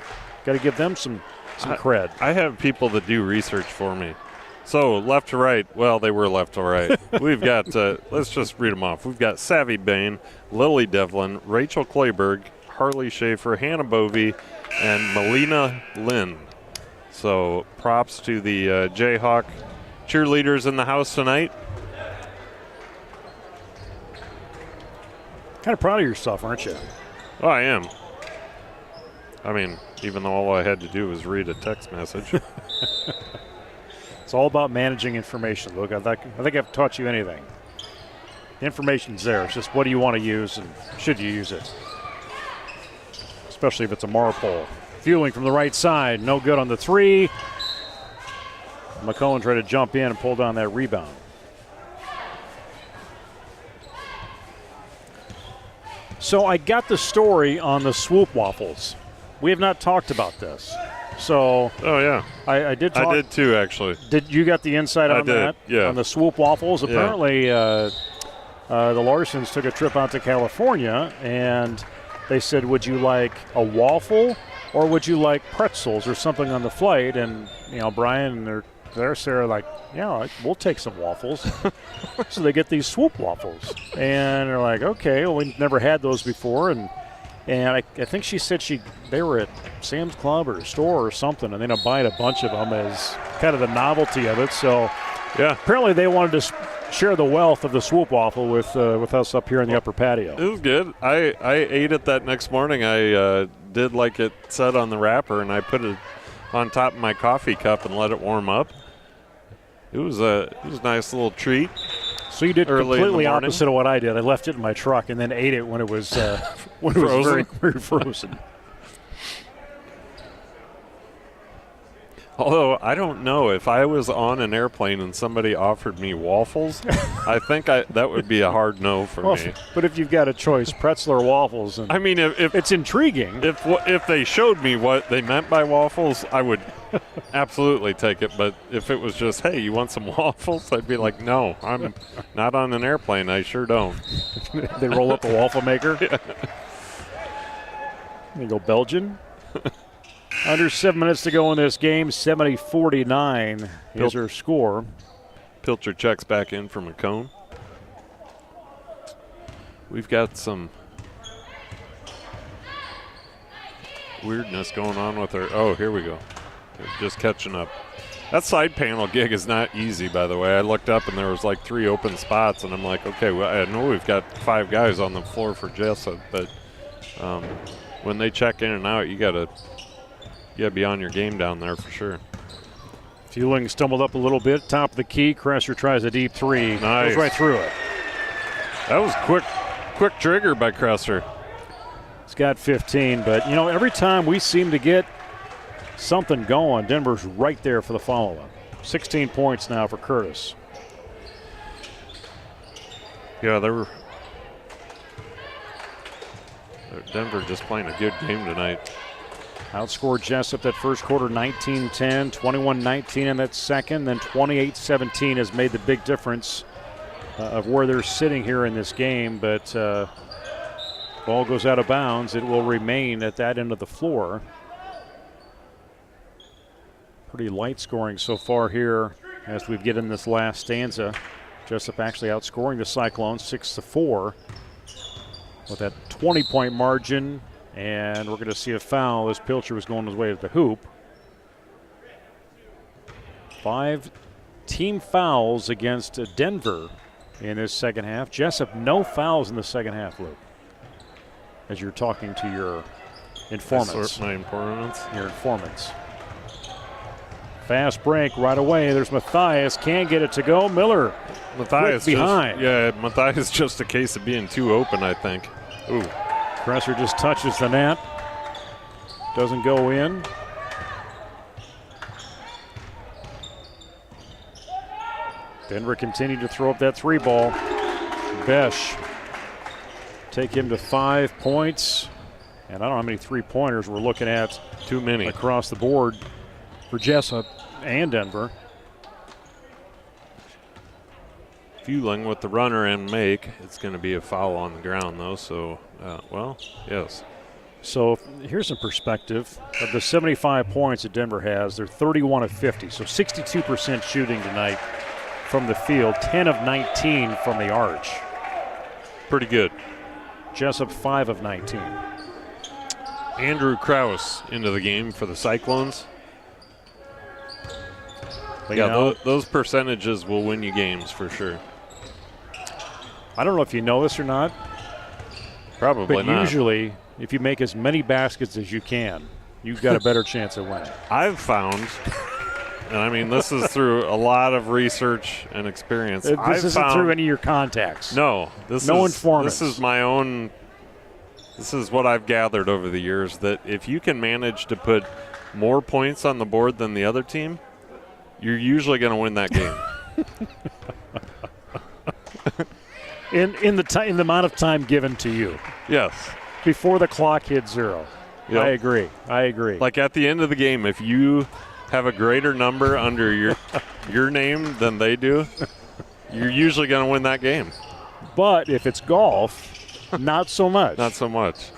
Speaker 2: got to give them some cred.
Speaker 3: I have people that do research for me. So left to right, well, they were left to right. We've got, let's just read them off. We've got Savvy Bain, Lily Devlin, Rachel Clayberg, Harley Schaefer, Hannah Bovey, and Melina Lynn. So props to the Jayhawk cheerleaders in the house tonight.
Speaker 2: Kind of proud of yourself, aren't you?
Speaker 3: Oh, I am. I mean, even though all I had to do was read a text message.
Speaker 2: It's all about managing information, Luke. I think I've taught you anything. The information's there. It's just what do you want to use and should you use it? Especially if it's a Marpole. Fueling from the right side. No good on the three. McCullen tried to jump in and pull down that rebound. So I got the story on the swoop waffles. We have not talked about this. So
Speaker 3: oh, yeah.
Speaker 2: I did talk.
Speaker 3: I did too, actually.
Speaker 2: Did you got the insight on that?
Speaker 3: Yeah.
Speaker 2: On the swoop waffles?
Speaker 3: Yeah.
Speaker 2: Apparently the Larsons took a trip out to California, and they said, would you like a waffle or would you like pretzels or something on the flight? And, Brian and Sarah like, yeah, we'll take some waffles. So they get these swoop waffles. And they're like, okay, well, we've never had those before. And I think she said they were at Sam's Club or a store or something, and they ended up buying a bunch of them as kind of the novelty of it. So, yeah, apparently they wanted to share the wealth of the swoop waffle with us up here in the upper patio.
Speaker 3: It was good. I ate it that next morning. I did like it said on the wrapper, and I put it on top of my coffee cup and let it warm up. It was a nice little treat.
Speaker 2: So you did completely opposite of what I did. I left it in my truck and then ate it when it was when it was very, very frozen.
Speaker 3: Although I don't know if I was on an airplane and somebody offered me waffles, I think that would be a hard no for me.
Speaker 2: But if you've got a choice, pretzel or waffles, and
Speaker 3: I mean, if
Speaker 2: it's intriguing.
Speaker 3: If they showed me what they meant by waffles, I would absolutely take it. But if it was just, hey, you want some waffles? I'd be like, no, I'm not on an airplane. I sure don't.
Speaker 2: They roll up a waffle maker.
Speaker 3: Yeah.
Speaker 2: They go Belgian. Under 7 minutes to go in this game, 70-49 is her score.
Speaker 3: Pilcher checks back in for McCone. We've got some weirdness going on with her. Oh, here we go. They're just catching up. That side panel gig is not easy, by the way. I looked up and there was like 3 open spots, and I'm like, okay, well, I know we've got 5 guys on the floor for Jesup, but when they check in and out, you got to be on your game down there for sure.
Speaker 2: Fueling stumbled up a little bit. Top of the key. Cresser tries a deep three.
Speaker 3: Nice.
Speaker 2: Goes right through it.
Speaker 3: That was quick trigger by Cresser.
Speaker 2: He's got 15, but, every time we seem to get something going, Denver's right there for the follow-up. 16 points now for Curtis.
Speaker 3: Yeah, Denver just playing a good game tonight.
Speaker 2: Outscored Jesup that first quarter 19-10, 21-19 in that second, then 28-17 has made the big difference of where they're sitting here in this game, but ball goes out of bounds. It will remain at that end of the floor. Pretty light scoring so far here as we get in this last stanza. Jesup actually outscoring the Cyclones 6-4 with that 20-point margin. And we're going to see a foul as Pilcher was going his way to the hoop. 5 team fouls against Denver in this second half. Jesup, no fouls in the second half, Luke. As you're talking to your informants.
Speaker 3: My informants?
Speaker 2: Your informants. Fast break right away. There's Matthias. Can't get it to go. Miller.
Speaker 3: Matthias
Speaker 2: behind.
Speaker 3: Matthias just a case of being too open, I think. Ooh.
Speaker 2: Cresser just touches the net. Doesn't go in. Denver continued to throw up that 3 ball. Besh take him to 5 points. And I don't know how many 3-pointers we're looking at.
Speaker 3: Too many.
Speaker 2: Across the board for Jesup and Denver.
Speaker 3: Fueling with the runner and make. It's going to be a foul on the ground, though. So, well, yes.
Speaker 2: So here's some perspective. Of the 75 points that Denver has, they're 31 of 50. So 62% shooting tonight from the field, 10 of 19 from the arch.
Speaker 3: Pretty good.
Speaker 2: Jesup 5 of 19.
Speaker 3: Andrew Krause into the game for the Cyclones.
Speaker 2: But
Speaker 3: yeah, those percentages will win you games for sure.
Speaker 2: I don't know if you know this or not.
Speaker 3: Probably
Speaker 2: but
Speaker 3: not.
Speaker 2: Usually, if you make as many baskets as you can, you've got a better chance of winning.
Speaker 3: I've found, and I mean this is through a lot of research and experience.
Speaker 2: This isn't through any of your contacts.
Speaker 3: No,
Speaker 2: no informants.
Speaker 3: This is my own. This is what I've gathered over the years, that if you can manage to put more points on the board than the other team, you're usually going to win that game.
Speaker 2: in the amount of time given to you.
Speaker 3: Yes.
Speaker 2: Before the clock hits 0. Yep. I agree.
Speaker 3: Like at the end of the game, if you have a greater number under your name than they do, you're usually going to win that game.
Speaker 2: But if it's golf, not so much.
Speaker 3: Not so much.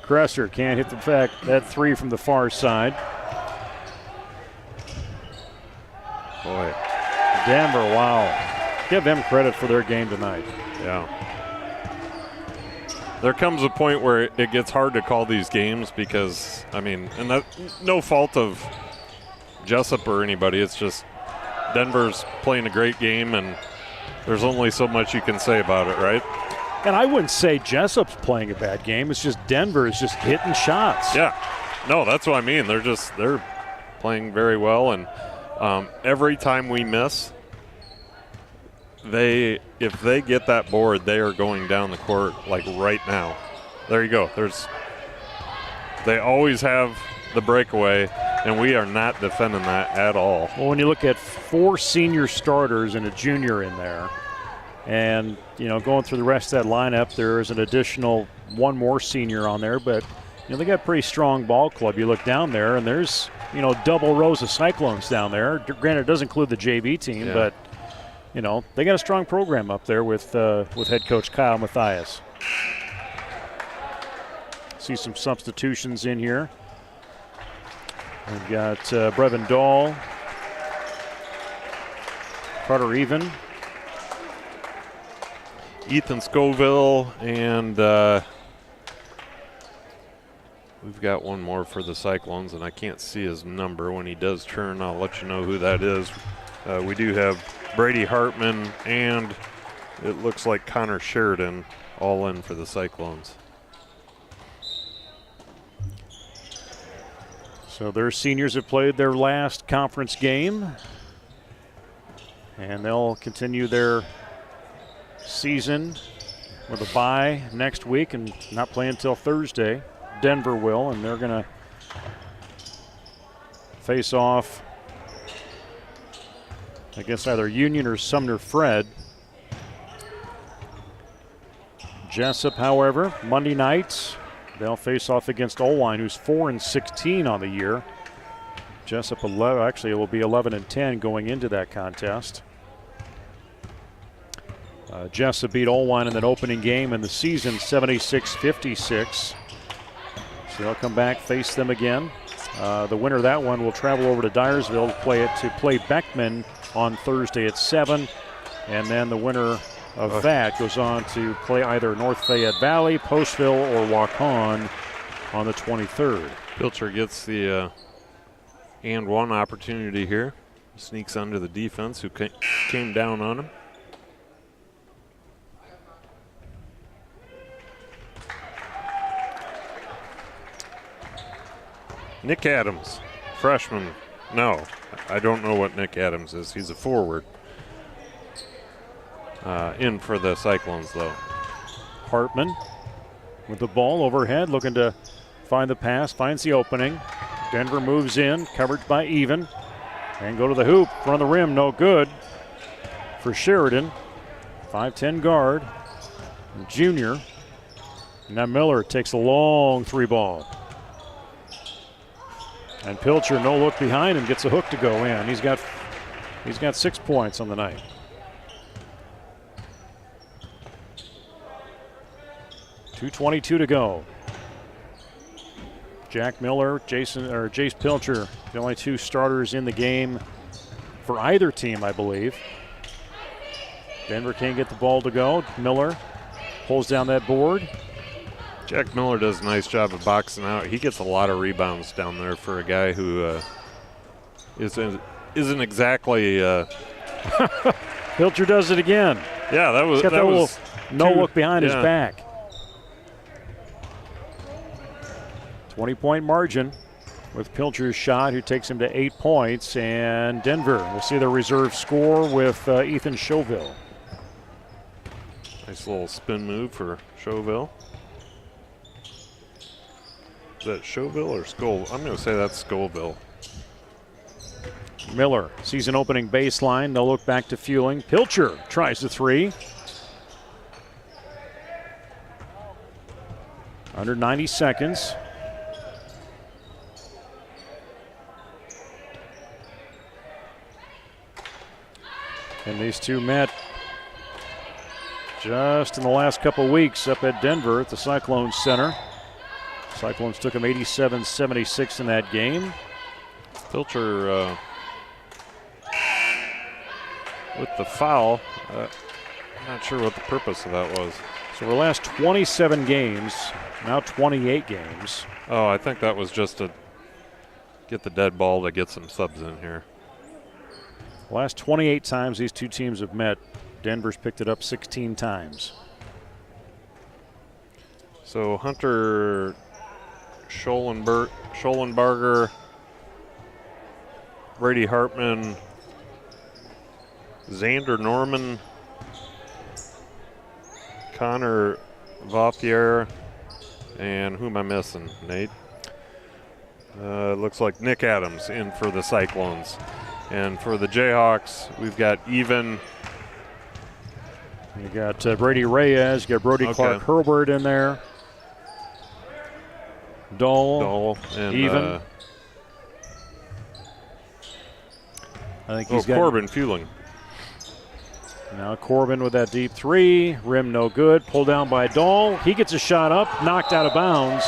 Speaker 2: Kresser can't hit that 3 from the far side.
Speaker 3: Boy.
Speaker 2: Denver, wow. Give them credit for their game tonight.
Speaker 3: Yeah. There comes a point where it gets hard to call these games because, I mean, and that no fault of Jesup or anybody. It's just Denver's playing a great game, and there's only so much you can say about it, right?
Speaker 2: And I wouldn't say Jessup's playing a bad game. It's just Denver is just hitting shots.
Speaker 3: Yeah. No, that's what I mean. They're playing very well, and every time we miss, if they get that board, they are going down the court like right now. There you go. They always have the breakaway, and we are not defending that at all.
Speaker 2: Well, when you look at 4 senior starters and a junior in there, and going through the rest of that lineup, there is an additional 1 more senior on there, but they got a pretty strong ball club. You look down there, and there's double rows of Cyclones down there. Granted, it doesn't include the JV team,
Speaker 3: yeah.
Speaker 2: But they got a strong program up there with head coach Kyle Mathias. See some substitutions in here. We've got Brevin Dahl, Carter Even,
Speaker 3: Ethan Scoville, and we've got 1 more for the Cyclones, and I can't see his number. When he does turn, I'll let you know who that is. We do have Brady Hartman, and it looks like Connor Sheridan all in for the Cyclones.
Speaker 2: So their seniors have played their last conference game, and they'll continue their season with a bye next week and not play until Thursday. Denver will, and they're going to face off against either Union or Sumner Fred. Jesup, however, Monday night, they'll face off against Olwine, who's 4-16 on the year. Jesup 11, actually it will be 11-10 going into that contest. Jesup beat Olwine in that opening game in the season 76-56. So they'll come back, face them again. The winner of that one will travel over to Dyersville to play Beckman on Thursday at 7. And then the winner of that goes on to play either North Fayette Valley, Postville, or Waukon on the 23rd.
Speaker 3: Pilcher gets the and 1 opportunity here. Sneaks under the defense who came down on him. Nick Adams, freshman. No, I don't know what Nick Adams is. He's a forward. In for the Cyclones, though.
Speaker 2: Hartman with the ball overhead, looking to find the pass, finds the opening. Denver moves in, coverage by Even, and go to the hoop, front of the rim, no good. for Sheridan. 5'10 guard, junior. Now Miller takes a long 3-ball. And Pilcher, no look behind him, gets a hook to go in. He's got 6 points on the night. .222 to go. Jack Miller, Jace Pilcher, the only 2 starters in the game for either team, I believe. Denver can't get the ball to go. Miller pulls down that board.
Speaker 3: Jack Miller does a nice job of boxing out. He gets a lot of rebounds down there for a guy who isn't exactly.
Speaker 2: Pilcher does it again.
Speaker 3: Yeah, that was.
Speaker 2: He's got that was no look behind his back. 20-point margin with Pilcher's shot, who takes him to 8 points. And Denver will see the reserve score with Ethan Chauville.
Speaker 3: Nice little spin move for Chauville. Is that Chauville or Scoville? I'm going to say that's Scoville.
Speaker 2: Miller sees an opening baseline. No look back to Fueling. Pilcher tries the 3. Under 90 seconds. And these two met just in the last couple weeks up at Denver at the Cyclones Center. Cyclones took them 87-76 in that game.
Speaker 3: Pilcher with the foul. I'm not sure what the purpose of that was.
Speaker 2: So the last 27 games, now 28 games.
Speaker 3: Oh, I think that was just to get the dead ball to get some subs in here.
Speaker 2: The last 28 times these two teams have met, Denver's picked it up 16 times.
Speaker 3: So Hunter Schollenberger, Brady Hartman, Xander Norman, Connor Vauthier, and who am I missing, Nate? Looks like Nick Adams in for the Cyclones. And for the Jayhawks, we've got Even.
Speaker 2: You got Brady Reyes, you got Brody Clark Herbert in there. Dole,
Speaker 3: and
Speaker 2: Even. I think he's got
Speaker 3: Corbin Fueling.
Speaker 2: Now Corbin with that deep 3, rim no good, pulled down by Dahl. He gets a shot up, knocked out of bounds.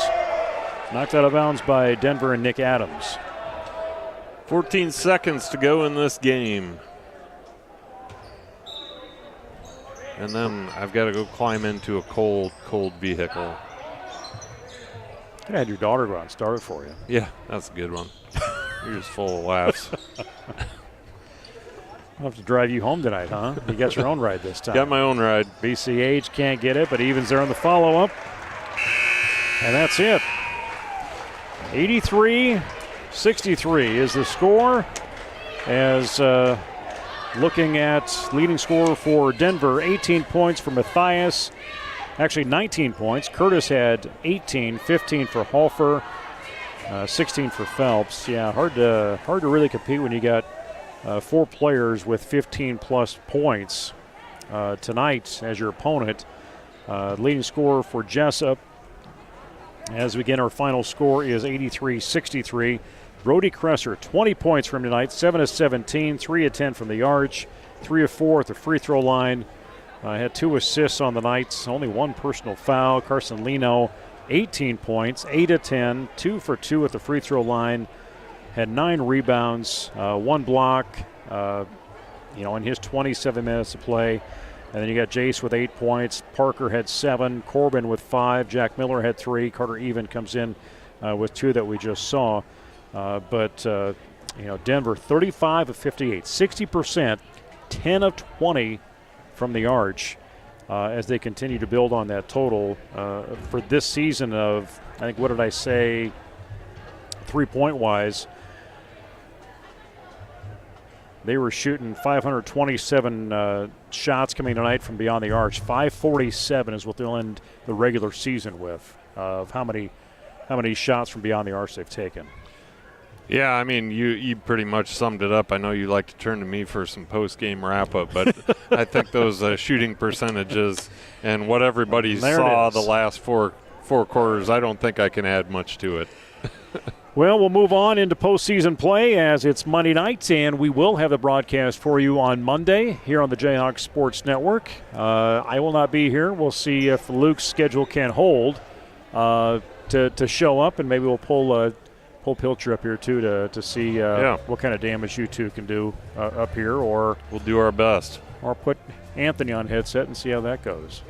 Speaker 2: Knocked out of bounds by Denver and Nick Adams.
Speaker 3: 14 seconds to go in this game. And then I've got to go climb into a cold vehicle.
Speaker 2: You could have had your daughter go out and start it for you.
Speaker 3: Yeah, that's a good one. You're just full of laughs.
Speaker 2: I'll have to drive you home tonight, huh? You got your own ride this time.
Speaker 3: Got my own ride.
Speaker 2: BCH can't get it, but Evans there on the follow-up. And that's it. 83-63 is the score. As looking at leading scorer for Denver, 18 points for Matthias. Actually 19 points. Curtis had 18, 15 for Hofer, 16 for Phelps. Yeah, hard to really compete when you got 4 players with 15-plus points tonight as your opponent. Leading scorer for Jesup, as we get our final score, is 83-63. Brody Kresser, 20 points from tonight, 7 of 17, 3 of 10 from the arch, 3 of 4 at the free throw line. Had 2 assists on the night, only 1 personal foul. Carson Lino, 18 points, 8 of 10, 2 for 2 at the free throw line. Had 9 rebounds, 1 block, in his 27 minutes of play. And then you got Jace with 8 points. Parker had 7. Corbin with 5. Jack Miller had 3. Carter Even comes in with 2 that we just saw. But Denver 35 of 58, 60%, 10 of 20 from the arch as they continue to build on that total for this season of, I think, what did I say, 3-point wise. They were shooting 527 shots coming tonight from beyond the arch. 547 is what they'll end the regular season with, of how many shots from beyond the arch they've taken.
Speaker 3: Yeah, I mean, you pretty much summed it up. I know you like to turn to me for some post-game wrap-up, but I think those shooting percentages and what everybody saw the last four quarters, I don't think I can add much to it.
Speaker 2: Well, we'll move on into postseason play as it's Monday night, and we will have the broadcast for you on Monday here on the Jayhawk Sports Network. I will not be here. We'll see if Luke's schedule can hold to show up, and maybe we'll pull Pilcher up here too to see what kind of damage you two can do up here, or
Speaker 3: we'll do our best,
Speaker 2: or put Anthony on headset and see how that goes.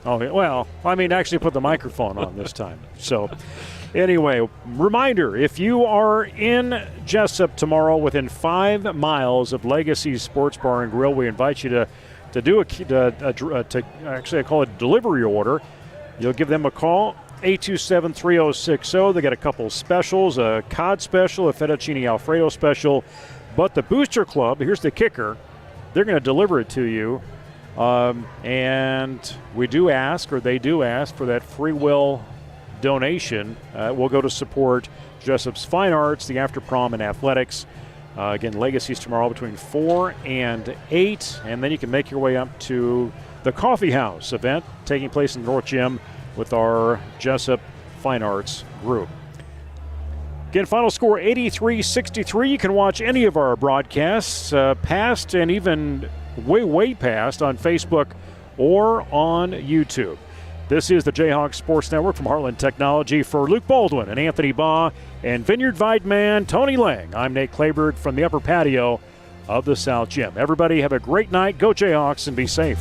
Speaker 2: Oh well, I mean actually put the microphone on this time. So anyway, reminder: if you are in Jesup tomorrow, within 5 miles of Legacy Sports Bar and Grill, we invite you to do actually I call it a delivery order. You'll give them a call. 827-3060. They got a couple specials, a cod special, a fettuccine Alfredo special. But the Booster Club, here's the kicker, they're going to deliver it to you. And they do ask for that free will donation. Will go to support Jesup's Fine Arts, the After Prom, and athletics. Again, Legacy's tomorrow between 4 and 8. And then you can make your way up to the Coffee House event taking place in the North Gym with our Jesup Fine Arts group. Again, final score 83-63. You can watch any of our broadcasts, past and even way past, on Facebook or on YouTube. This is the Jayhawk Sports Network from Heartland Technology. For Luke Baldwin and Anthony Baugh and Vineyard Weidman, Tony Lang, I'm Nate Clayberg from the upper patio of the South Gym. Everybody have a great night. Go Jayhawks and be safe.